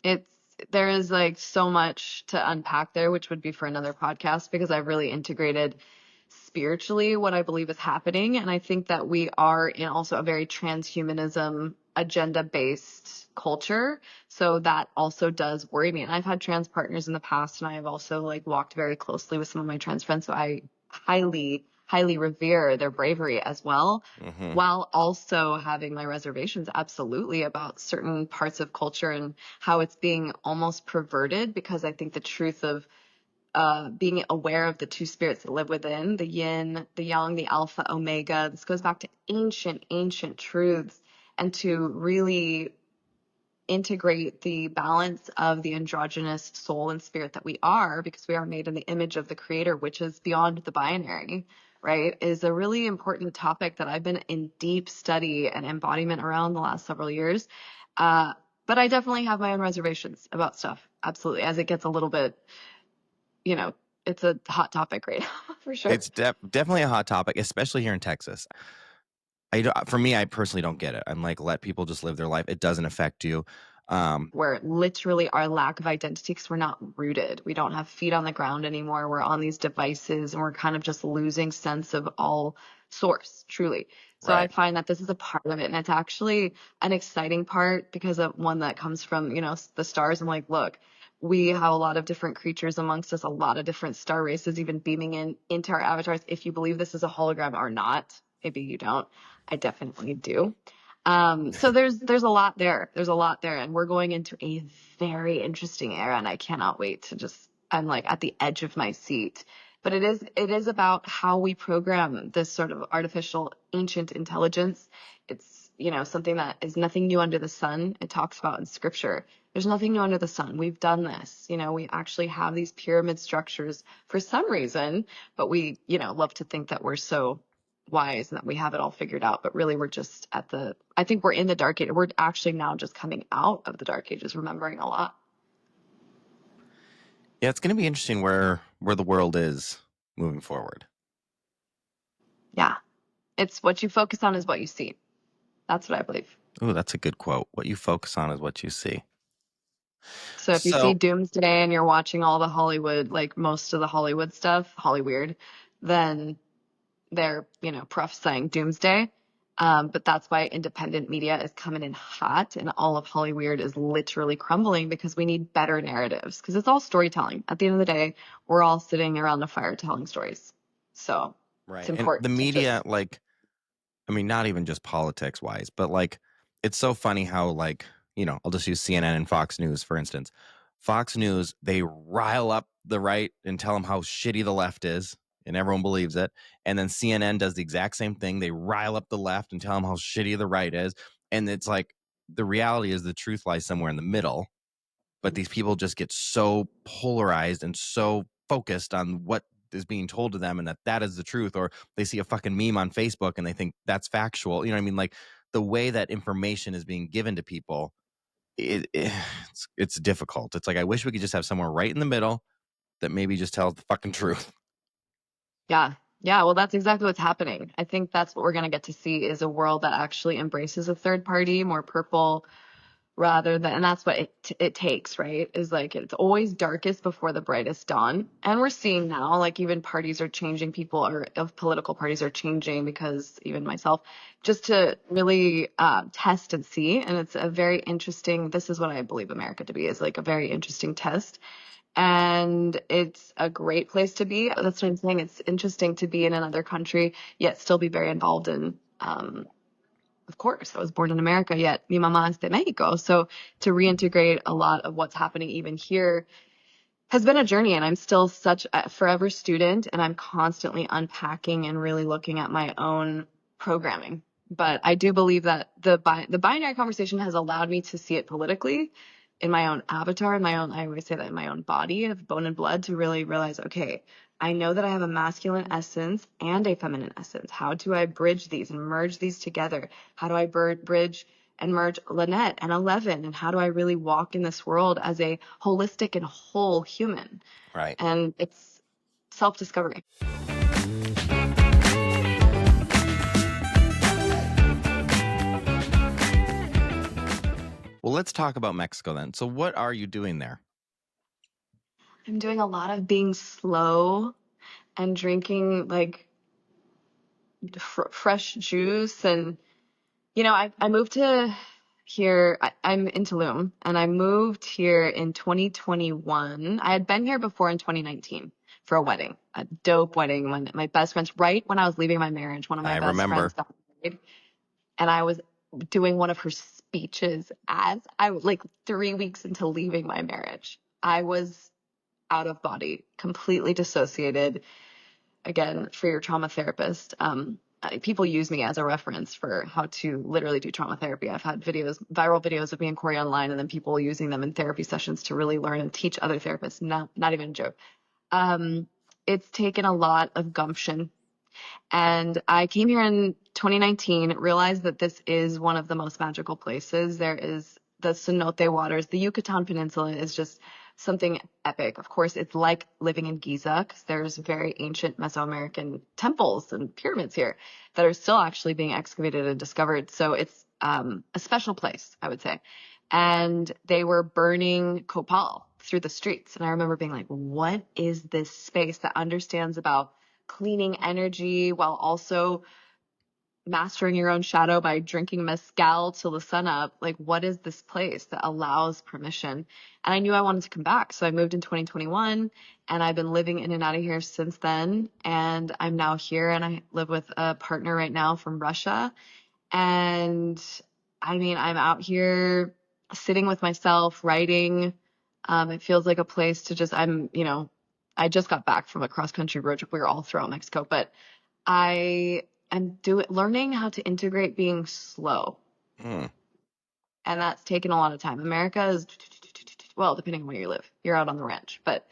it's there is like so much to unpack there, which would be for another podcast, because I've really integrated spiritually what I believe is happening. And I think that we are in also a very transhumanism agenda based culture. So that also does worry me. And I've had trans partners in the past, and I have also like walked very closely with some of my trans friends. So I highly, highly revere their bravery as well, Hmm. while also having my reservations absolutely about certain parts of culture and how it's being almost perverted, because I think the truth of being aware of the two spirits that live within, the yin, the yang, the alpha, omega, this goes back to ancient, ancient truths, and to really integrate the balance of the androgynous soul and spirit that we are, because we are made in the image of the creator, which is beyond the binary, right, is a really important topic that I've been in deep study and embodiment around the last several years. But I definitely have my own reservations about stuff. Absolutely. As it gets a little bit, it's a hot topic right now for sure. It's definitely a hot topic, especially here in Texas. For me, I personally don't get it. I'm like, let people just live their life. It doesn't affect you. Where literally our lack of identity, because we're not rooted. We don't have feet on the ground anymore. We're on these devices and we're kind of just losing sense of all source, truly. So I Right. find that this is a part of it. And it's actually an exciting part because of one that comes from, the stars. I'm like, look, we have a lot of different creatures amongst us, a lot of different star races, even beaming into our avatars. If you believe this is a hologram or not, maybe you don't. I definitely do. So there's a lot there. There's a lot there, and we're going into a very interesting era, and I cannot wait to I'm like at the edge of my seat. But it is about how we program this sort of artificial ancient intelligence. It's, something that is nothing new under the sun. It talks about in scripture. There's nothing new under the sun. We've done this. We actually have these pyramid structures for some reason, but we, love to think that we're so wise and that we have it all figured out, but really we're just I think we're in the dark age. We're actually now just coming out of the dark ages, remembering a lot. Yeah, it's going to be interesting where the world is moving forward. Yeah. It's what you focus on is what you see. That's what I believe. Oh, that's a good quote. What you focus on is what you see. So if you see So, Doomsday and you're watching all the Hollywood, like most of the Hollywood stuff, Hollyweird, then they're, prophesying doomsday. But that's why independent media is coming in hot and all of Hollyweird is literally crumbling because we need better narratives, because it's all storytelling. At the end of the day, we're all sitting around a fire telling stories. So it's right. And the important to media, just, not even just politics wise, but it's so funny how, I'll just use CNN and Fox News, for instance. Fox News, they rile up the right and tell them how shitty the left is, and everyone believes it. And then CNN does the exact same thing. They rile up the left and tell them how shitty the right is. And it's like, the reality is the truth lies somewhere in the middle. But these people just get so polarized and so focused on what is being told to them and that is the truth, or they see a fucking meme on Facebook and they think that's factual. You know what I mean? Like, the way that information is being given to people, it's difficult. It's like, I wish we could just have somewhere right in the middle that maybe just tells the fucking truth. yeah. Yeah, well, that's exactly what's happening. I think that's what we're going to get to see is a world that actually embraces a third party, more purple, rather than, and that's what it takes, right, is like it's always darkest before the brightest dawn. And we're seeing now, like, even parties are changing, people are of political parties are changing, because even myself, just to really test and see. And it's a very interesting, this is what I believe America to be, is like a very interesting test, and it's a great place to be. That's what I'm saying. It's interesting to be in another country yet still be very involved in, of course, I was born in America, yet mi mamá es de Mexico. So to reintegrate a lot of what's happening even here has been a journey, and I'm still such a forever student, and I'm constantly unpacking and really looking at my own programming. But I do believe that the binary conversation has allowed me to see it politically in my own avatar, in my own, I always say that, in my own body of bone and blood, to really realize, okay, I know that I have a masculine essence and a feminine essence. How do I bridge these and merge these together? How do I bridge and merge Lynette and 11? And how do I really walk in this world as a holistic and whole human? Right. And it's self-discovery. Well, let's talk about Mexico then. So what are you doing there? I'm doing a lot of being slow and drinking like fresh juice. And, I moved to here. I'm in Tulum, and I moved here in 2021. I had been here before in 2019 for a wedding, a dope wedding. When my best friends, right when I was leaving my marriage, one of my I best friends remember. got married, and I was doing one of her speeches as I was like 3 weeks into leaving my marriage. I was out of body, completely dissociated. Again, for your trauma therapist. people use me as a reference for how to literally do trauma therapy. I've had viral videos of me and Corey online, and then people using them in therapy sessions to really learn and teach other therapists. Not even a joke. It's taken a lot of gumption. And I came here in 2019, realized that this is one of the most magical places. There is the cenote waters. The Yucatan Peninsula is just something epic. Of course, it's like living in Giza because there's very ancient Mesoamerican temples and pyramids here that are still actually being excavated and discovered. So it's a special place, I would say. And they were burning copal through the streets. And I remember being like, what is this space that understands about cleaning energy while also mastering your own shadow by drinking mezcal till the sun up? Like, what is this place that allows permission? And I knew I wanted to come back. So I moved in 2021 and I've been living in and out of here since then. And I'm now here and I live with a partner right now from Russia. And I mean, I'm out here sitting with myself, writing. It feels like a place to just, I just got back from a cross country road trip. We were all throughout Mexico, but I am learning how to integrate being slow. Hmm. And that's taken a lot of time. America is, well, depending on where you live, you're out on the ranch, but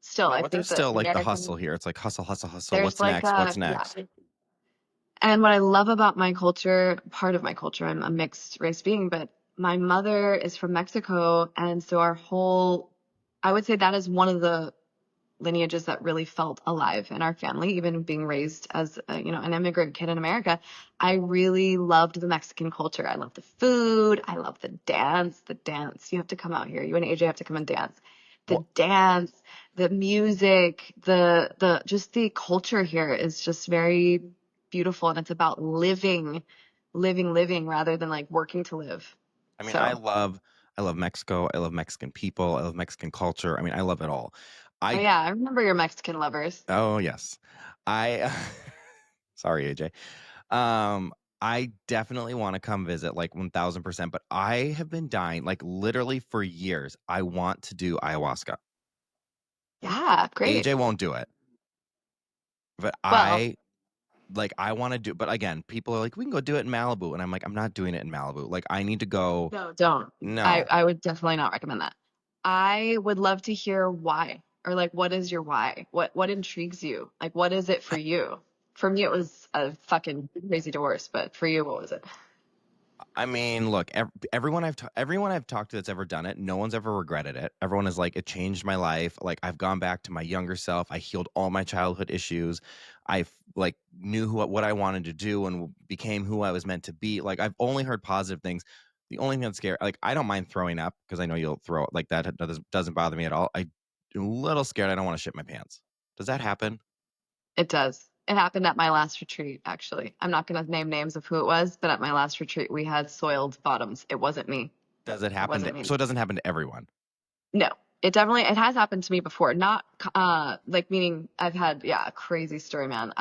still, No, I but there's think that still like the hustle American, here. It's like hustle, hustle, hustle. there's What's like next? What's yeah. next? And what I love about my culture, part of my culture, I'm a mixed race being, but my mother is from Mexico. And so I would say that is one of the lineages that really felt alive in our family, even being raised as an immigrant kid in America. I really loved the Mexican culture. I love the food. I love the dance. The dance. You have to come out here. You and AJ have to come and dance. The Well, dance, the music, the just the culture here is just very beautiful, and it's about living rather than like working to live. I mean, So, I love Mexico. I love Mexican people. I love Mexican culture. I mean, I love it all. oh I, yeah, I remember your Mexican lovers. oh yes, I, sorry, AJ. Um, I definitely want to come visit, like 1000%. But I have been dying, like literally for years. I want to do ayahuasca. Yeah, great. AJ won't do it, but Well, I want to do. But again, people are like, we can go do it in Malibu, and I'm like, I'm not doing it in Malibu. Like, I need to go. no, don't. I, No, I would definitely not recommend that. I would love to hear why, or like, what is your why? What intrigues you? Like, what is it for you? For me, it was a fucking crazy divorce, but for you, what was it? I mean, look, everyone I've talked to that's ever done it, no one's ever regretted it. Everyone is like, it changed my life. Like, I've gone back to my younger self. I healed all my childhood issues. I like knew what I wanted to do and became who I was meant to be. Like, I've only heard positive things. The only thing that's scary, like, I don't mind throwing up because I know you'll throw it like that. Doesn't bother me at all. I'm a little scared. I don't want to shit my pants. Does that happen? It does. It happened at my last retreat, actually. I'm not going to name names of who it was, but at my last retreat, we had soiled bottoms. It wasn't me. Does it It happen wasn't me. so it doesn't happen to everyone? No, it has happened to me before. Not like meaning I've had a crazy story, man.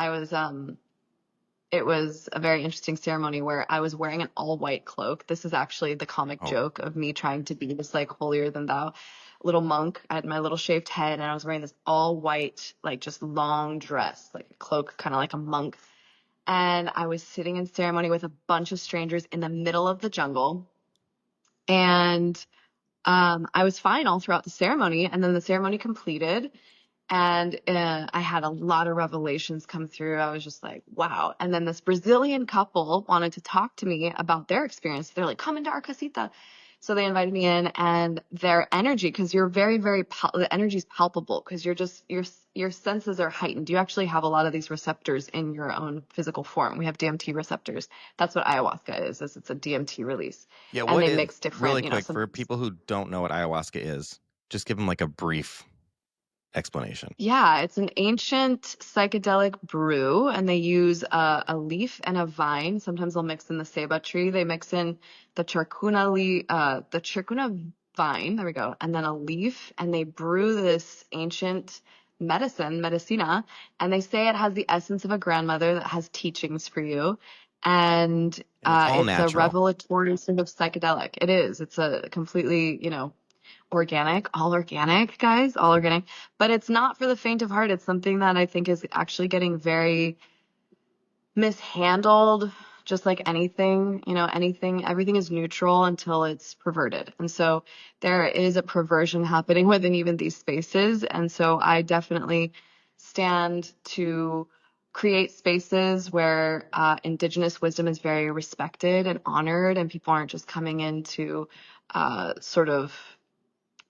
It was a very interesting ceremony where I was wearing an all white cloak. This is actually the comic Oh, joke of me trying to be this like holier than thou little monk. I had my little shaved head and I was wearing this all white, like just long dress, like a cloak, kind of like a monk. And I was sitting in ceremony with a bunch of strangers in the middle of the jungle. And I was fine all throughout the ceremony. And then the ceremony completed. And I had a lot of revelations come through. I was just like, wow. And then this Brazilian couple wanted to talk to me about their experience. They're like, come into our casita. So they invited me in, and their energy, because you're very, very, the energy is palpable because your senses are heightened. You actually have a lot of these receptors in your own physical form. We have DMT receptors. That's what ayahuasca is it's a DMT release. yeah. And What they is mix different, really quick for sometimes. people who don't know what ayahuasca is? Just give them like a brief explanation. Yeah, it's an ancient psychedelic brew, and they use a leaf and a vine. Sometimes they'll mix in the ceiba tree. They mix in the chircuna vine. There we go, and then a leaf, and they brew this ancient medicina, and they say it has the essence of a grandmother that has teachings for you, and And it's all it's a natural. revelatory sort of psychedelic. It is. It's a completely, all organic, guys, all organic. But it's not for the faint of heart. It's something that I think is actually getting very mishandled, just like anything, everything is neutral until it's perverted. And so there is a perversion happening within even these spaces. And so I definitely stand to create spaces where Indigenous wisdom is very respected and honored, and people aren't just coming in to sort of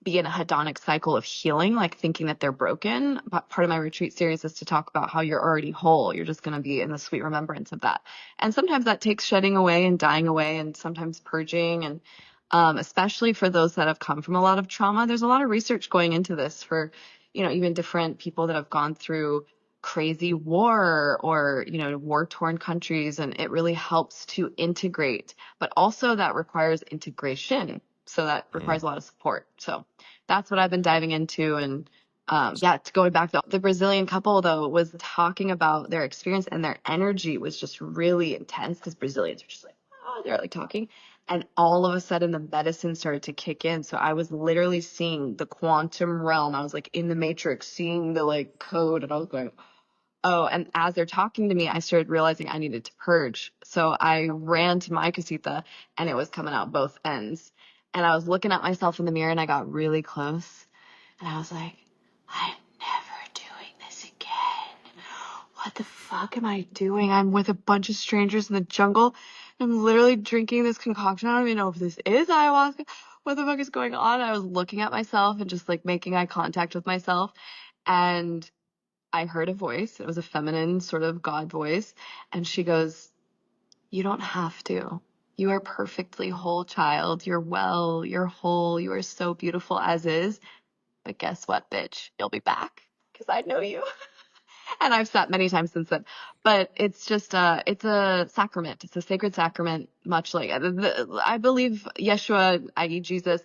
be in a hedonic cycle of healing, like thinking that they're broken. But part of my retreat series is to talk about how you're already whole. You're just going to be in the sweet remembrance of that. And sometimes that takes shedding away and dying away, and sometimes purging. And especially for those that have come from a lot of trauma, there's a lot of research going into this for, even different people that have gone through crazy war or, war-torn countries. And it really helps to integrate, but also that requires integration. So that Mm. requires a lot of support. So that's what I've been diving into. And going back to the Brazilian couple, though, was talking about their experience, and their energy was just really intense because Brazilians are just like, oh, they're like talking. And all of a sudden the medicine started to kick in. So I was literally seeing the quantum realm. I was like in the matrix, seeing the like code, and I was going, oh, and as they're talking to me, I started realizing I needed to purge. So I ran to my casita, and it was coming out both ends. And I was looking at myself in the mirror, and I got really close. And I was like, I'm never doing this again. What the fuck am I doing? I'm with a bunch of strangers in the jungle. I'm literally drinking this concoction. I don't even know if this is ayahuasca. What the fuck is going on? I was looking at myself and just like making eye contact with myself. And I heard a voice. It was a feminine sort of God voice. And she goes, you don't have to. You are perfectly whole, child. You're well. You're whole. You are so beautiful as is. But guess what, bitch? You'll be back because I know you. And I've sat many times since then. But it's just it's a sacrament. It's a sacred sacrament, much like I believe Yeshua, i.e. Jesus,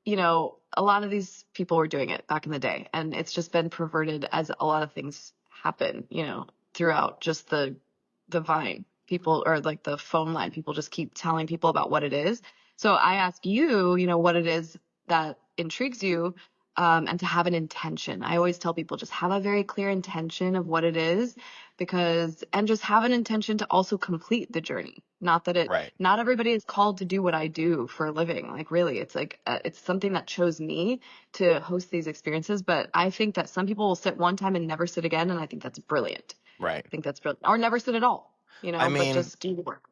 a lot of these people were doing it back in the day, and it's just been perverted as a lot of things happen, throughout just the vine. People, or like the phone line, people just keep telling people about what it is. So I ask you, what it is that intrigues you, and to have an intention. I always tell people just have a very clear intention of what it is, and just have an intention to also complete the journey. Right. Not everybody is called to do what I do for a living. Like really, it's like, it's something that chose me to host these experiences. But I think that some people will sit one time and never sit again. And I think that's brilliant. Right. I think that's brilliant. Or never sit at all, I but mean, just do the work.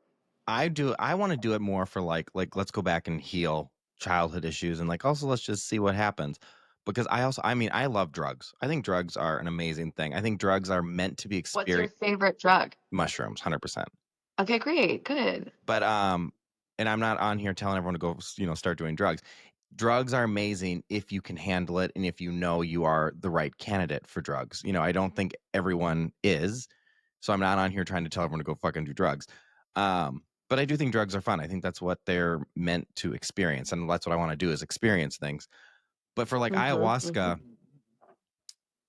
I want to do it more for like let's go back and heal childhood issues, and like also let's just see what happens. Because I love drugs. I think drugs are an amazing thing. I think drugs are meant to be What's your experienced. favorite drug? Mushrooms, 100%. Okay, great. Good. But and I'm not on here telling everyone to go, start doing drugs. Drugs are amazing if you can handle it and if you know you are the right candidate for drugs. I don't think everyone is. So I'm not on here trying to tell everyone to go fucking do drugs. But I do think drugs are fun. I think that's what they're meant to experience. And that's what I want to do is experience things. But for like ayahuasca,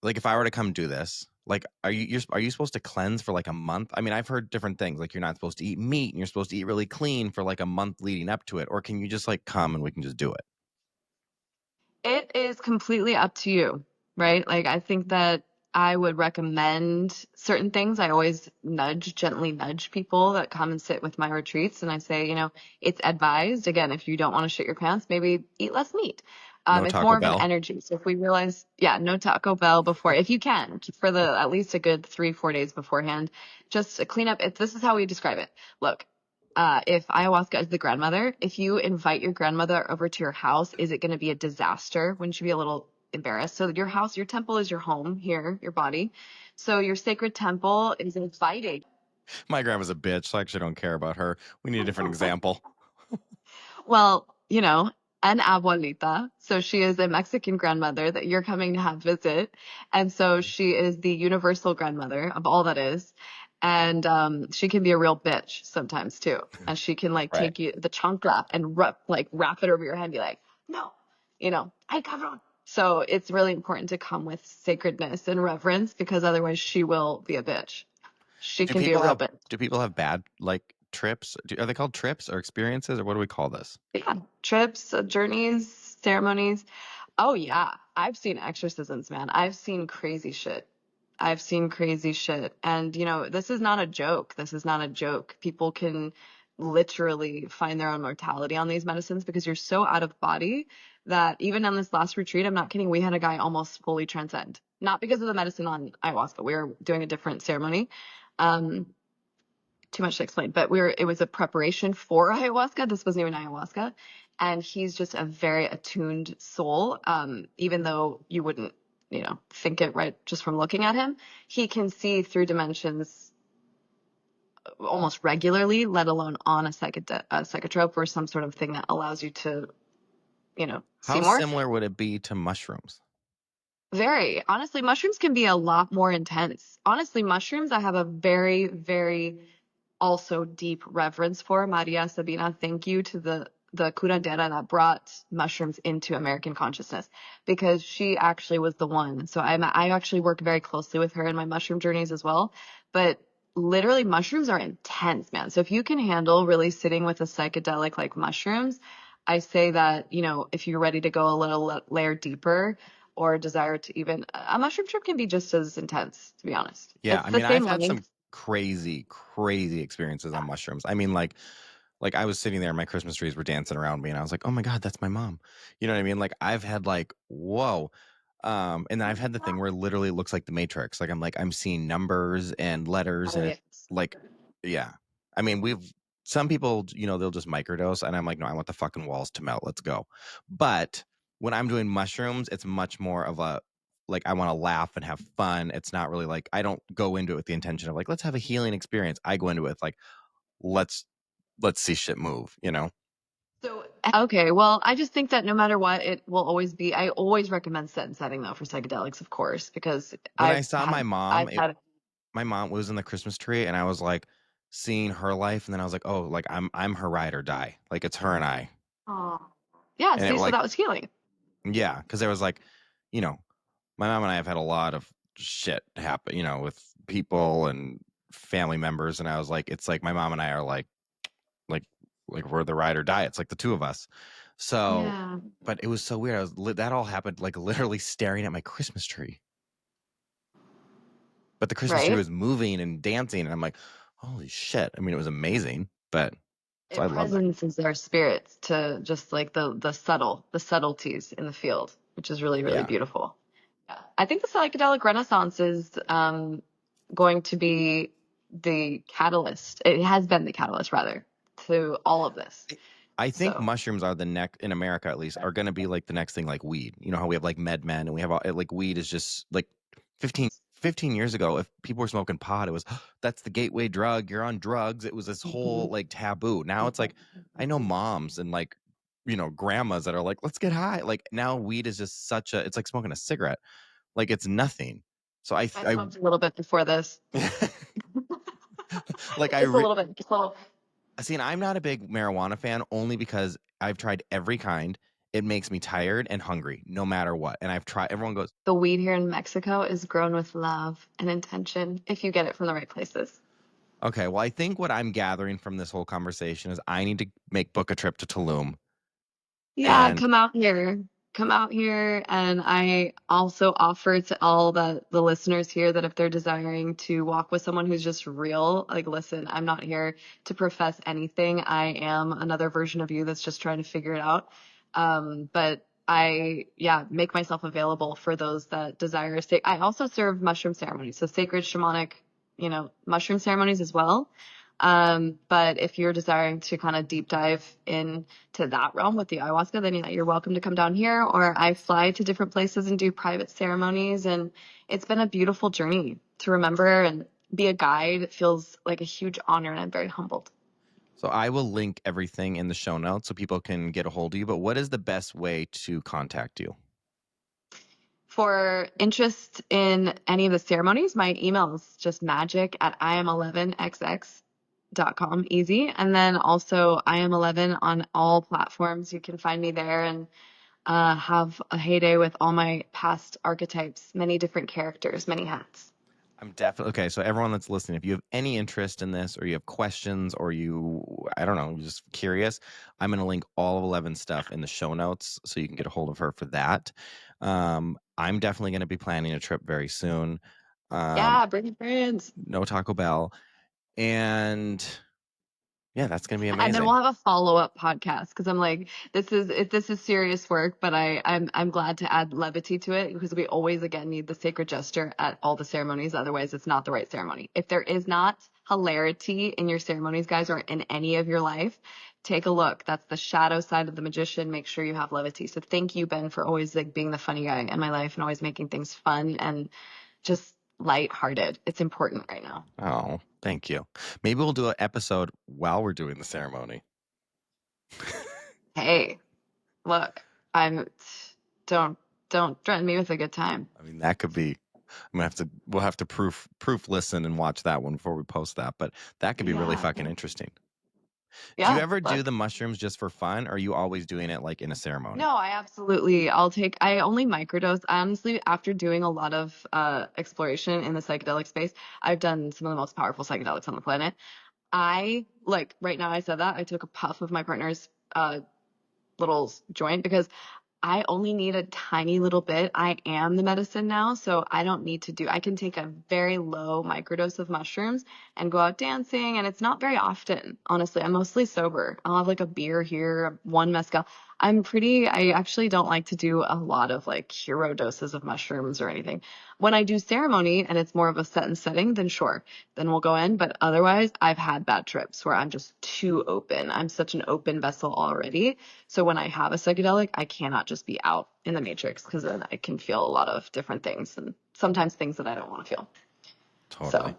like if I were to come do this, like are you supposed to cleanse for like a month? I mean, I've heard different things. Like you're not supposed to eat meat and you're supposed to eat really clean for like a month leading up to it. Or can you just like come and we can just do it? It is completely up to you, right? Like, I think that I would recommend certain things. I always gently nudge people that come and sit with my retreats. And I say, it's advised. Again, if you don't want to shit your pants, maybe eat less meat. No It's Taco more of an Bell. energy. So if we realize, yeah, no Taco Bell before, if you can, for at least a good 3-4 days beforehand, just clean up. This is how we describe it. Look, if ayahuasca is the grandmother, if you invite your grandmother over to your house, is it going to be a disaster? Wouldn't you be a little embarrassed? So your house, your temple is your home here, your body. So your sacred temple is inviting. My grandma's a bitch, so I actually don't care about her. We need a different example. Well, an abuelita. So she is a Mexican grandmother that you're coming to have visit. And so she is the universal grandmother of all that is. And she can be a real bitch sometimes too. And she can like Right. take you the chancla and wrap it over your head and be like, no, ay cabrón. So it's really important to come with sacredness and reverence, because otherwise she will be a bitch. She Do can be a people real have bitch. do people have bad like trips? Are they called trips or experiences or what do we call this? Yeah, trips, journeys, ceremonies. Oh yeah, I've seen exorcisms, man. I've seen crazy shit. I've seen crazy shit. And, this is not a joke. This is not a joke. People can literally find their own mortality on these medicines because you're so out of body that even on this last retreat, I'm not kidding, we had a guy almost fully transcend. Not because of the medicine on ayahuasca. We were doing a different ceremony. Um, Too much to explain, but it was a preparation for ayahuasca. This wasn't even ayahuasca. And he's just a very attuned soul. Even though you wouldn't, think it right just from looking at him, he can see through dimensions almost regularly, let alone on a psychotrope or some sort of thing that allows you to, see How more. similar would it be to mushrooms? Very. Honestly, mushrooms can be a lot more intense. Honestly, mushrooms, I have a very, very also deep reverence for. Maria Sabina, thank you to the curandera that brought mushrooms into American consciousness because she actually was the one. So I actually work very closely with her in my mushroom journeys as well. But literally, mushrooms are intense, man. So if you can handle really sitting with a psychedelic like mushrooms, I say that, if you're ready to go a little layer deeper or desire to even, a mushroom trip can be just as intense, to be honest. Yeah, It's I the mean, I've same had some length. crazy, crazy experiences on mushrooms. I mean, like I was sitting there, my Christmas trees were dancing around me, and I was like, "Oh my god, that's my mom." You know what I mean? Like I've had like, whoa. And then I've had the thing where it literally looks like the Matrix. Like I'm seeing numbers and letters, Oh, and it's yes. like, yeah. I mean, some people, they'll just microdose, and I'm like, no, I want the fucking walls to melt. Let's go. But when I'm doing mushrooms, it's much more of a like I want to laugh and have fun. It's not really like I don't go into it with the intention of like let's have a healing experience. I go into it with like let's let's see shit move. So, okay, well, I just think that no matter what, it will always be. I always recommend set and setting though for psychedelics, of course, because When I saw my mom, I've had. my mom was in the Christmas tree, and I was like seeing her life, and then I was like, oh, like I'm her ride or die. Like it's her and I. Oh, yeah. And it See, so like that was healing, yeah, because there was like, you know, my mom and I have had a lot of shit happen, with people and family members, and I was like, it's like my mom and I are like like we're the ride or die. It's like the two of us. So, yeah, but it was so weird. That all happened like literally staring at my Christmas tree. But the Christmas tree right. was moving and dancing, and I'm like, holy shit. I mean, it was amazing, but so I It love that. presences our spirits to just like the subtleties in the field, which is really, really Yeah. beautiful. Yeah. I think the psychedelic renaissance is going to be the catalyst. It has been the catalyst, rather, to all of this. I think So, mushrooms are the next, in America at least, are going to be like the next thing like weed. You know how we have like MedMen and we have all, like weed is just like 15 years ago, if people were smoking pot, it was that's the gateway drug. You're on drugs. It was this whole mhm. like taboo. Now it's like I know moms and like grandmas that are like, let's get high. Like now weed is just such a it's like smoking a cigarette. Like it's nothing. So I smoked a little bit before this. like I Just a little bit. Just a little. see, and I'm not a big marijuana fan only because I've tried every kind. It makes me tired and hungry no matter what. And I've tried everyone goes, The weed here in Mexico is grown with love and intention if you get it from the right places. okay, well, I think what I'm gathering from this whole conversation is I need to book a trip to Tulum. Yeah, And come out here. Come out here. And I also offer to all the listeners here that if they're desiring to walk with someone who's just real, like, listen, I'm not here to profess anything. I am another version of you that's just trying to figure it out. But yeah, make myself available for those that desire. I also serve mushroom ceremonies, so sacred shamanic, mushroom ceremonies as well. But if you're desiring to kind of deep dive into that realm with the ayahuasca, then yeah, you're welcome to come down here. Or I fly to different places and do private ceremonies, and it's been a beautiful journey to remember and be a guide. It feels like a huge honor, and I'm very humbled. so I will link everything in the show notes so people can get a hold of you. But what is the best way to contact you? For interest in any of the ceremonies, my email is just magic at im11xx.com. Easy. And then also im11 on all platforms. You can find me there and have a heyday with all my past archetypes, many different characters, many hats. I'm definitely okay. So everyone that's listening, if you have any interest in this, or you have questions, or I don't know, you're just curious, I'm going to link all of 11 stuff in the show notes so you can get a hold of her for that. I'm definitely going to be planning a trip very soon. Yeah, bring your friends. No Taco Bell. And yeah, that's going to be And then amazing. we'll have a follow-up podcast because I'm like, this is serious work, but I'm glad to add levity to it because we always again need the sacred gesture at all the ceremonies. Otherwise, it's not the right ceremony. If there is not hilarity in your ceremonies, guys, or in any of your life, take a look. That's the shadow side of the magician. Make sure you have levity. So thank you, Ben, for always like being the funny guy in my life and always making things fun and just lighthearted. It's important right now. Oh, thank you. Maybe we'll do an episode while we're doing the ceremony. Hey, look, don't threaten me with a good time. I mean, that could be. We'll have to proof listen and watch that one before we post that. But that could be really fucking interesting. Do you ever do the mushrooms just for fun, or are you always doing it like in a ceremony? No, I only microdose. Honestly, after doing a lot of exploration in the psychedelic space, I've done some of the most powerful psychedelics on the planet. Right now I said that I took a puff of my partner's little joint because I only need a tiny little bit. I am the medicine now, so I don't need to I can take a very low microdose of mushrooms and go out dancing, and it's not very often, honestly. I'm mostly sober. I'll have like a beer here, one mezcal. I actually don't like to do a lot of like hero doses of mushrooms or anything. When I do ceremony and it's more of a set and setting, then sure, then we'll go in. But otherwise, I've had bad trips where I'm just too open. I'm such an open vessel already. So when I have a psychedelic, I cannot just be out in the matrix because then I can feel a lot of different things and sometimes things that I don't want to feel. Totally. So.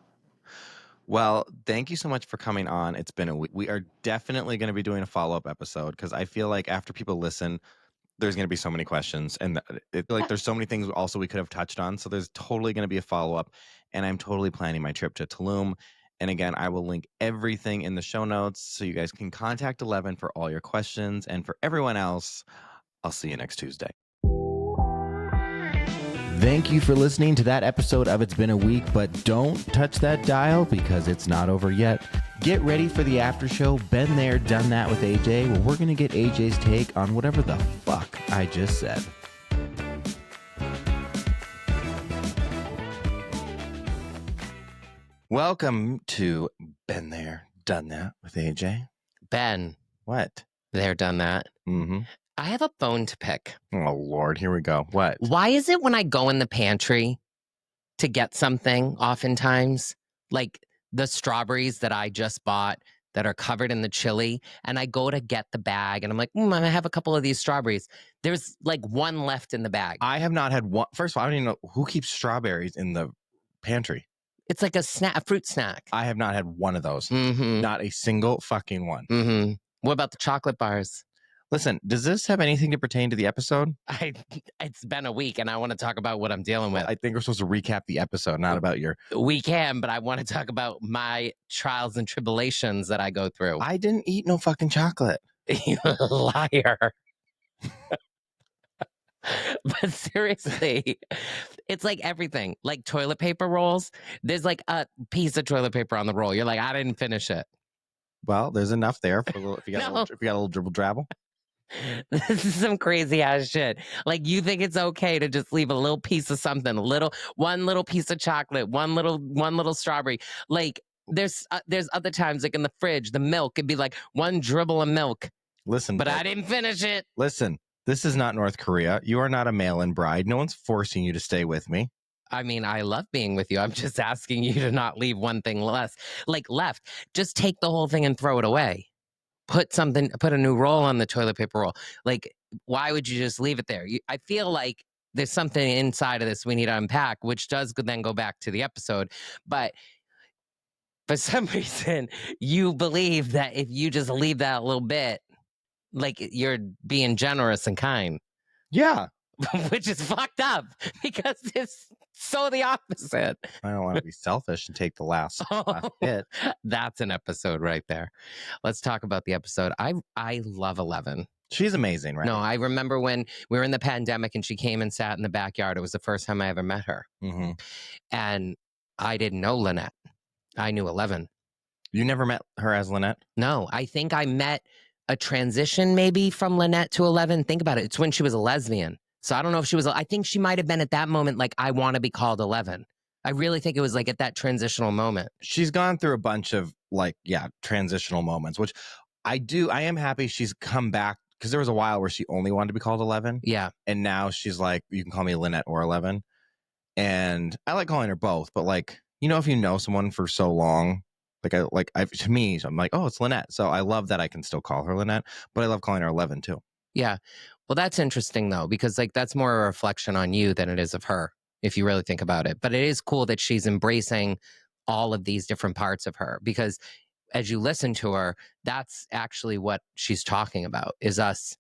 Well, thank you so much for coming on. It's been a week. We are definitely going to be doing a follow-up episode because I feel like after people listen, there's going to be so many questions and there's so many things also we could have touched on. So there's totally going to be a follow-up, and I'm totally planning my trip to Tulum. And again, I will link everything in the show notes so you guys can contact 11 for all your questions. And for everyone else, I'll see you next Tuesday. Thank you for listening to that episode of It's Been a Week, but don't touch that dial because it's not over yet. Get ready for the after show. Been there, done that with AJ. Well, we're going to get AJ's take on whatever the fuck I just said. Welcome to Been There, Done That with AJ. Ben. What? There, done that. Mm-hmm. I have a bone to pick. Oh, Lord. Here we go. What? Why is it when I go in the pantry to get something, oftentimes, like the strawberries that I just bought that are covered in the chili, and I go to get the bag, and I'm like, I'm going to have a couple of these strawberries. There's like one left in the bag. I have not had one. First of all, I don't even know who keeps strawberries in the pantry. It's like a fruit snack. I have not had one of those. Mm-hmm. Not a single fucking one. Mm-hmm. What about the chocolate bars? Listen, does this have anything to pertain to the episode? It's been a week, and I want to talk about what I'm dealing with. I think we're supposed to recap the episode, not about your... We can, but I want to talk about my trials and tribulations that I go through. I didn't eat no fucking chocolate. You liar. But seriously, it's like everything. Like toilet paper rolls. There's like a piece of toilet paper on the roll. You're like, I didn't finish it. Well, there's enough there for a little, if you got a little dribble drabble. This is some crazy ass shit. Like, you think it's okay to just leave a little piece of something, one little piece of chocolate, one little strawberry. Like, there's other times, like in the fridge, the milk, it'd be like one dribble of milk. Listen, but I didn't finish it. Listen, this is not North Korea. You are not a mail-in bride. No one's forcing you to stay with me. I mean, I love being with you. I'm just asking you to not leave one thing left. Just take the whole thing and throw it away. Put a new roll on the toilet paper roll. Like, why would you just leave it there? I feel like there's something inside of this we need to unpack, which does then go back to the episode. But for some reason, you believe that if you just leave that little bit, like, you're being generous and kind. Yeah. Which is fucked up because it's so the opposite. I don't want to be selfish and take the last bit. That's an episode right there. Let's talk about the episode. I love 11. She's amazing, right? No, I remember when we were in the pandemic and she came and sat in the backyard. It was the first time I ever met her. Mm-hmm. And I didn't know Lynette. I knew 11. You never met her as Lynette? No, I think I met a transition maybe from Lynette to 11. Think about it. It's when she was a lesbian. So I don't know if she was, I think she might have been at that moment like, I want to be called 11. I really think it was like at that transitional moment. She's gone through a bunch of transitional moments, which I am happy she's come back, because there was a while where she only wanted to be called 11. Yeah. And now she's like, you can call me Lynette or 11. And I like calling her both, but if you know someone for so long, to me, I'm like, oh, it's Lynette. So I love that I can still call her Lynette, but I love calling her 11 too. Yeah. Well, that's interesting though, because that's more a reflection on you than it is of her, if you really think about it. But it is cool that she's embracing all of these different parts of her, because as you listen to her, that's actually what she's talking about, is us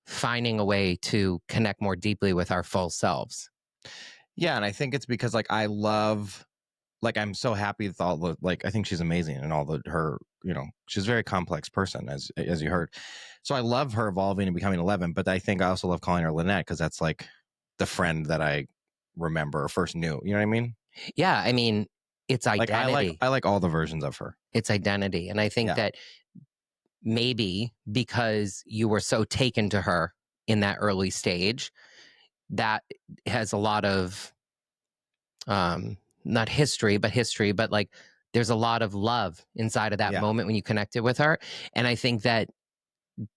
finding a way to connect more deeply with our full selves. Yeah. And I think it's because I love, I'm so happy with all the, I think she's amazing, and all her, she's a very complex person, as you heard. So I love her evolving and becoming 11, but I think I also love calling her Lynette, because that's the friend that I remember or first knew. You know what I mean? Yeah. I mean, it's identity. I like all the versions of her. It's identity. And I think that maybe because you were so taken to her in that early stage, that has a lot of, not history, but there's a lot of love inside of that moment when you connected with her. And I think that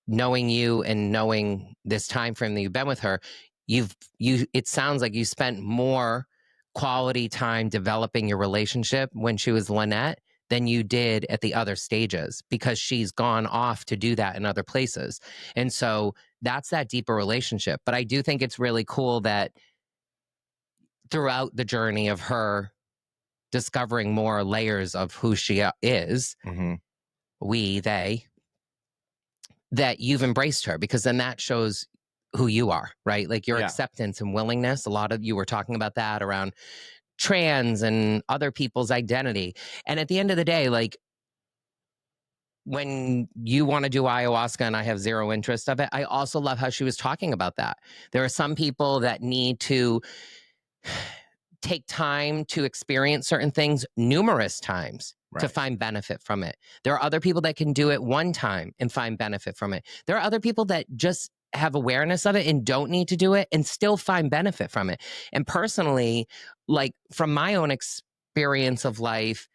knowing you and knowing this time frame that you've been with her, it sounds like you spent more quality time developing your relationship when she was Lynette than you did at the other stages, because she's gone off to do that in other places. And so that's that deeper relationship. But I do think it's really cool that throughout the journey of her discovering more layers of who she is, they, that you've embraced her, because then that shows who you are, right? Like your acceptance and willingness. A lot of you were talking about that around trans and other people's identity. And at the end of the day, when you want to do ayahuasca and I have zero interest of it, I also love how she was talking about that. There are some people that need to take time to experience certain things numerous times to find benefit from it. There are other people that can do it one time and find benefit from it. There are other people that just have awareness of it and don't need to do it and still find benefit from it. And personally, from my own experience of life,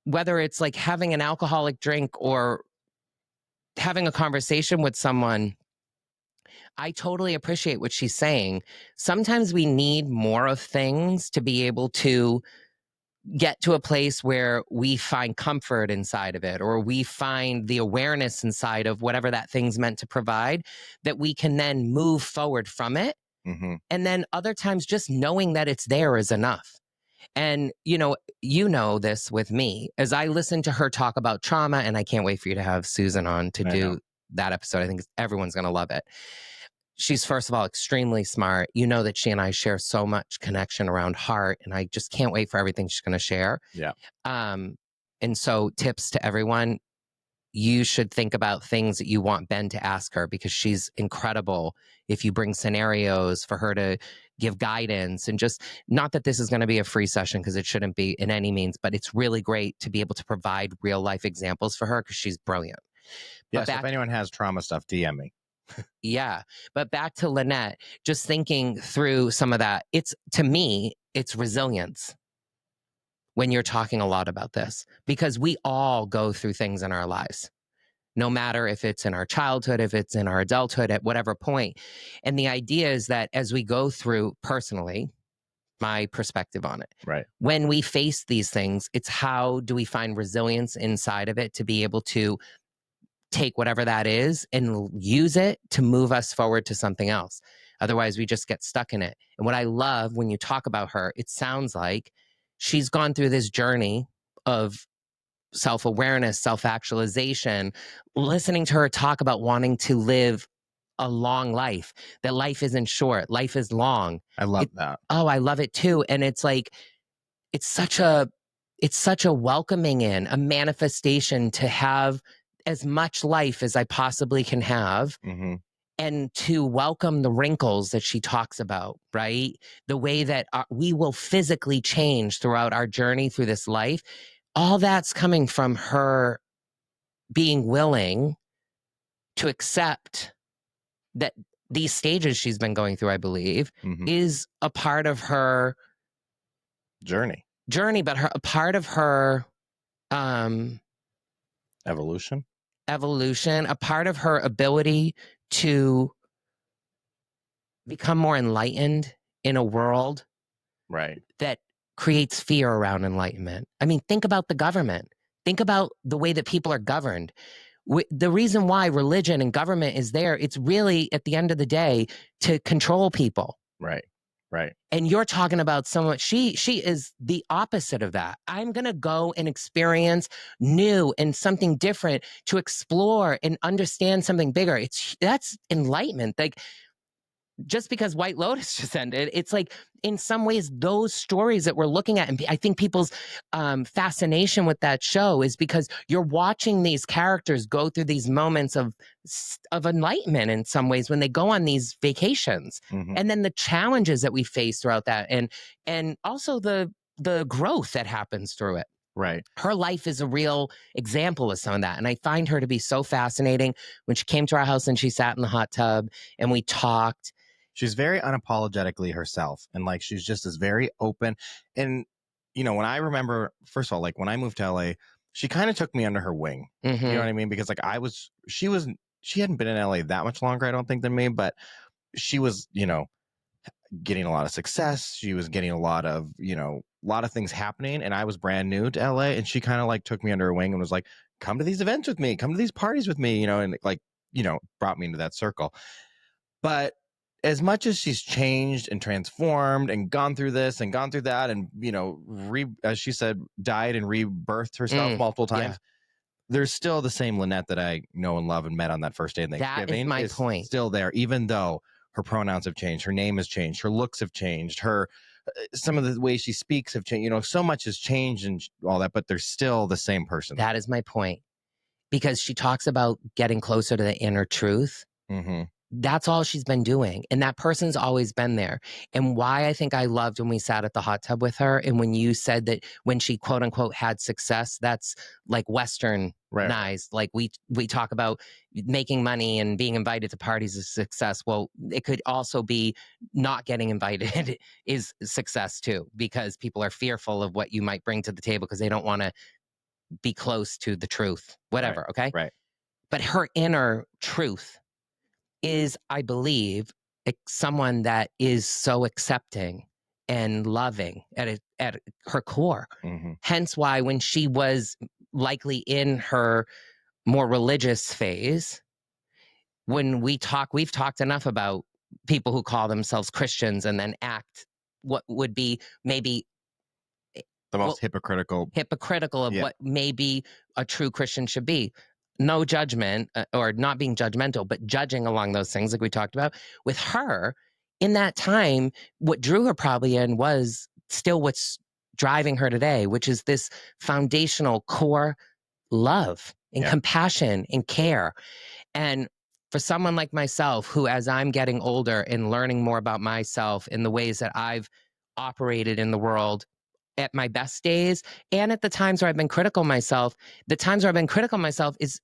whether it's having an alcoholic drink or having a conversation with someone, I totally appreciate what she's saying. Sometimes we need more of things to be able to get to a place where we find comfort inside of it, or we find the awareness inside of whatever that thing's meant to provide, that we can then move forward from it. And then other times just knowing that it's there is enough. And, you know this with me, as I listen to her talk about trauma, and I can't wait for you to have Susan on to do that episode. I think everyone's going to love it. She's, first of all, extremely smart. You know that she and I share so much connection around heart, and I just can't wait for everything she's going to share. Yeah. And so tips to everyone, you should think about things that you want Ben to ask her, because she's incredible. If you bring scenarios for her to give guidance, and just, not that this is going to be a free session, because it shouldn't be in any means, but it's really great to be able to provide real life examples for her, because she's brilliant. Yes. If anyone has trauma stuff, DM me. Yeah. But back to Lynette, just thinking through some of that, to me, it's resilience when you're talking a lot about this, because we all go through things in our lives, no matter if it's in our childhood, if it's in our adulthood, at whatever point. And the idea is that as we go through, personally, my perspective on it, when we face these things, it's how do we find resilience inside of it to be able to take whatever that is and use it to move us forward to something else. Otherwise, we just get stuck in it. And what I love when you talk about her, it sounds like she's gone through this journey of self-awareness, self-actualization, listening to her talk about wanting to live a long life, that life isn't short, life is long. I love that. Oh, I love it too. And it's such a welcoming in, a manifestation to have as much life as I possibly can have, and to welcome the wrinkles that she talks about, right? The way that we will physically change throughout our journey through this life. All that's coming from her being willing to accept that these stages she's been going through, I believe, is a part of her journey, but a part of her evolution, a part of her ability to become more enlightened in a world right? that creates fear around enlightenment. I mean, think about the government. Think about the way that people are governed. The reason why religion and government is there, it's really, at the end of the day, to control people. Right. Right. And you're talking about someone, she is the opposite of that. I'm going to go and experience new and something different to explore and understand something bigger. That's enlightenment. Like, just because White Lotus just ended, it's like, in some ways, those stories that we're looking at, and I think people's fascination with that show is because you're watching these characters go through these moments of enlightenment in some ways when they go on these vacations, and then the challenges that we face throughout that, and also the growth that happens through it. Right. Her life is a real example of some of that. And I find her to be so fascinating. When she came to our house and she sat in the hot tub and we talked. She's very unapologetically herself. And like, she's just as very open. And, you know, when I remember, first of all, like when I moved to LA, she kind of took me under her wing. You know what I mean? Because like she hadn't been in LA that much longer, I don't think, than me, but she was, you know, getting a lot of success. She was getting a lot of, you know, a lot of things happening. And I was brand new to LA, and she kind of like took me under her wing and was like, come to these events with me, come to these parties with me, you know, and like, you know, brought me into that circle. But as much as she's changed and transformed and gone through this and gone through that, and, you know, as she said, died and rebirthed herself multiple times, there's still the same Lynette that I know and love and met on that first day of Thanksgiving. That is my point. Still there, even though her pronouns have changed, her name has changed, her looks have changed, her some of the ways she speaks have changed. You know, so much has changed and all that, but there's still the same person. That is my point, because she talks about getting closer to the inner truth. That's all she's been doing. And that person's always been there. And why I think I loved when we sat at the hot tub with her, and when you said that when she quote unquote had success, that's like Westernized. Right. Like we talk about making money and being invited to parties is success. Well, it could also be not getting invited is success too, because people are fearful of what you might bring to the table because they don't want to be close to the truth, whatever. Right. Okay. Right. But her inner truth is, I believe, someone that is so accepting and loving at her core. Hence why when she was likely in her more religious phase, when we've talked enough about people who call themselves Christians and then act what would be maybe the most hypocritical of what maybe a true Christian should be. No judgment, or not being judgmental, but judging along those things like we talked about. With her, in that time, what drew her probably in was still what's driving her today, which is this foundational core love and compassion and care. And for someone like myself, who, as I'm getting older and learning more about myself and the ways that I've operated in the world at my best days and at the times where I've been critical of myself, the times where I've been critical of myself is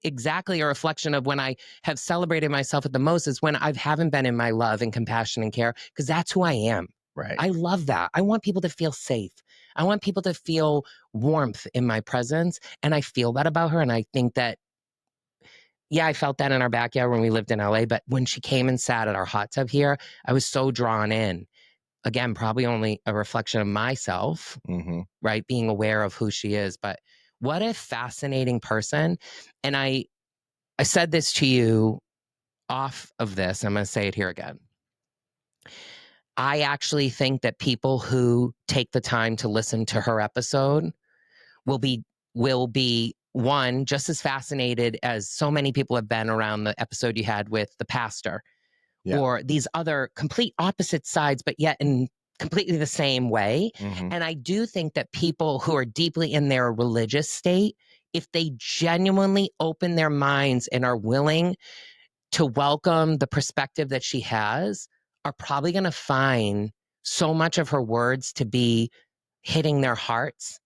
exactly a reflection of when I have celebrated myself at the most, is when I haven't been in my love and compassion and care, because that's who I am. Right. I love that. I want people to feel safe. I want people to feel warmth in my presence. And I feel that about her. And I think that, I felt that in our backyard when we lived in LA. But when she came and sat at our hot tub here, I was so drawn in. Again, probably only a reflection of myself, right? Being aware of who she is. But what a fascinating person. And I said this to you off of this. I'm going to say it here again. I actually think that people who take the time to listen to her episode will be one, just as fascinated as so many people have been around the episode you had with the pastor, or these other complete opposite sides, but yet in completely the same way. And I do think that people who are deeply in their religious state, if they genuinely open their minds and are willing to welcome the perspective that she has, are probably going to find so much of her words to be hitting their hearts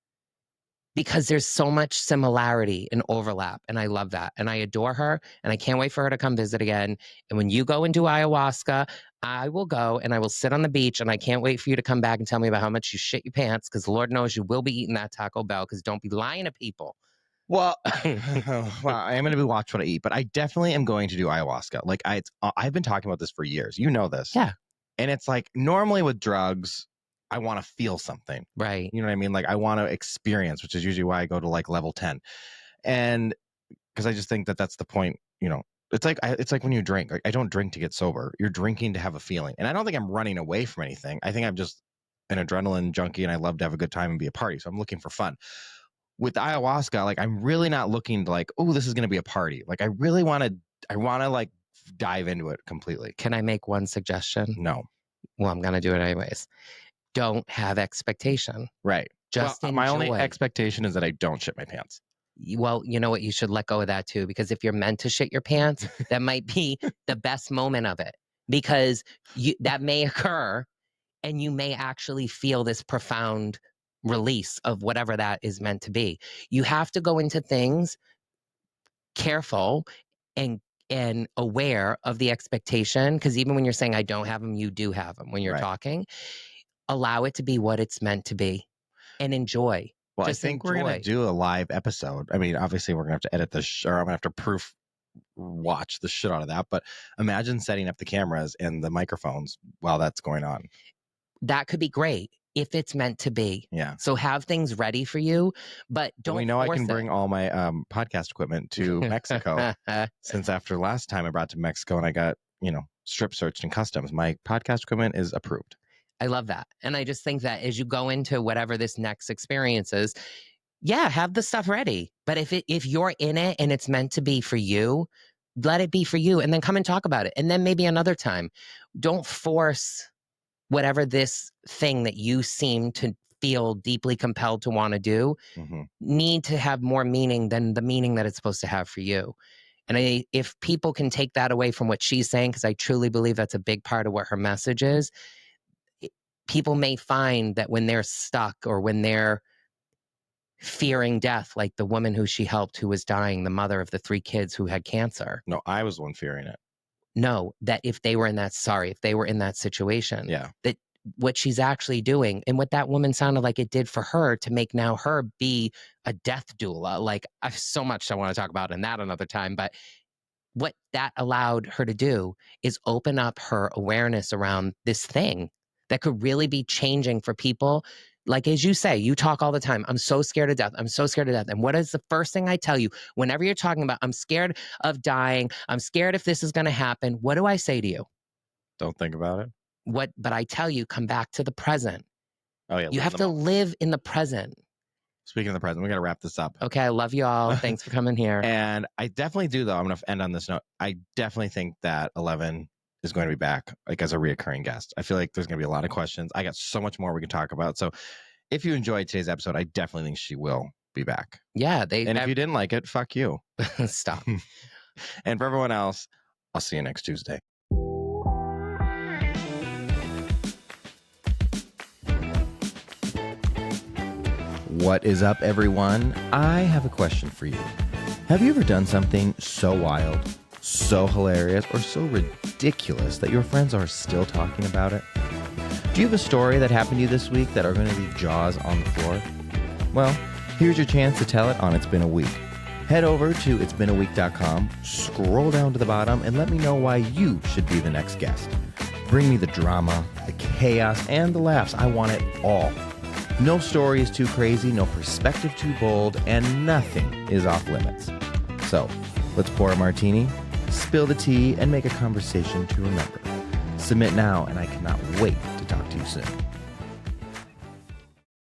because there's so much similarity and overlap. And I love that. And I adore her. And I can't wait for her to come visit again. And when you go and do ayahuasca, I will go and I will sit on the beach. And I can't wait for you to come back and tell me about how much you shit your pants, because Lord knows you will be eating that Taco Bell, because don't be lying to people. Well, well, I am going to be watch what I eat, but I definitely am going to do ayahuasca. Like I've been talking about this for years. You know this. Yeah. And it's like normally with drugs, I want to feel something. Right. You know what I mean? Like I want to experience, which is usually why I go to like level 10. And because I just think that that's the point, you know. It's like when you drink. Like, I don't drink to get sober. You're drinking to have a feeling. And I don't think I'm running away from anything. I think I'm just an adrenaline junkie and I love to have a good time and be a party. So I'm looking for fun. With ayahuasca, like I'm really not looking to like, oh, this is going to be a party. Like I want to like dive into it completely. Can I make one suggestion? No. Well, I'm going to do it anyways. Don't have expectation. Right. Just well, enjoy. my only expectation is that I don't shit my pants. Well, you know what? You should let go of that too, because if you're meant to shit your pants, that might be the best moment of it, because that may occur and you may actually feel this profound release of whatever that is meant to be. You have to go into things careful and aware of the expectation, because even when you're saying I don't have them, you do have them when you're Right. talking. Allow it to be what it's meant to be and enjoy. Well, Just I think we're enjoy. going to do a live episode. I mean, obviously we're going to have to edit this, or I'm going to have to proof watch the shit out of that. But imagine setting up the cameras and the microphones while that's going on. That could be great if it's meant to be. Yeah. So have things ready for you, but don't. Well, we know I can force bring all my podcast equipment to Mexico. Since after last time I brought to Mexico and I got, you know, strip searched in customs, my podcast equipment is approved. I love that. And I just think that as you go into whatever this next experience is, yeah, have the stuff ready. But if you're in it and it's meant to be for you, let it be for you, and then come and talk about it. And then maybe another time. Don't force whatever this thing that you seem to feel deeply compelled to want to do need to have more meaning than the meaning that it's supposed to have for you. And if people can take that away from what she's saying, because I truly believe that's a big part of what her message is, people may find that when they're stuck or when they're fearing death, like the woman who she helped who was dying, the mother of the 3 kids who had cancer. No, I was the one fearing it. No, that if they were in that situation, that what she's actually doing and what that woman sounded like it did for her to make now her be a death doula. Like, I have so much I want to talk about in that another time, but what that allowed her to do is open up her awareness around this thing that could really be changing for people. Like, as you say, you talk all the time, I'm so scared of death. I'm so scared of death. And what is the first thing I tell you whenever you're talking about, I'm scared of dying, I'm scared if this is going to happen? What do I say to you? Don't think about it. But I tell you, come back to the present. Oh, yeah. You have to live in the present. Speaking of the present, we got to wrap this up. Okay. I love you all. Thanks for coming here. And I definitely do, though. I'm going to end on this note. I definitely think that 11 is going to be back, like, as a reoccurring guest. I feel like there's going to be a lot of questions. I got so much more we can talk about. So if you enjoyed today's episode, I definitely think she will be back. Yeah. And if you didn't like it, fuck you. Stop. And for everyone else, I'll see you next Tuesday. What is up, everyone? I have a question for you. Have you ever done something so wild, so hilarious, or so ridiculous that your friends are still talking about it? Do you have a story that happened to you this week that are going to leave jaws on the floor? Well, here's your chance to tell it on It's Been a Week. Head over to itsbeenaweek.com, scroll down to the bottom, and let me know why you should be the next guest. Bring me the drama, the chaos, and the laughs. I want it all. No story is too crazy, no perspective too bold, and nothing is off limits. So, let's pour a martini, spill the tea, and make a conversation to remember. Submit now, and I cannot wait to talk to you soon.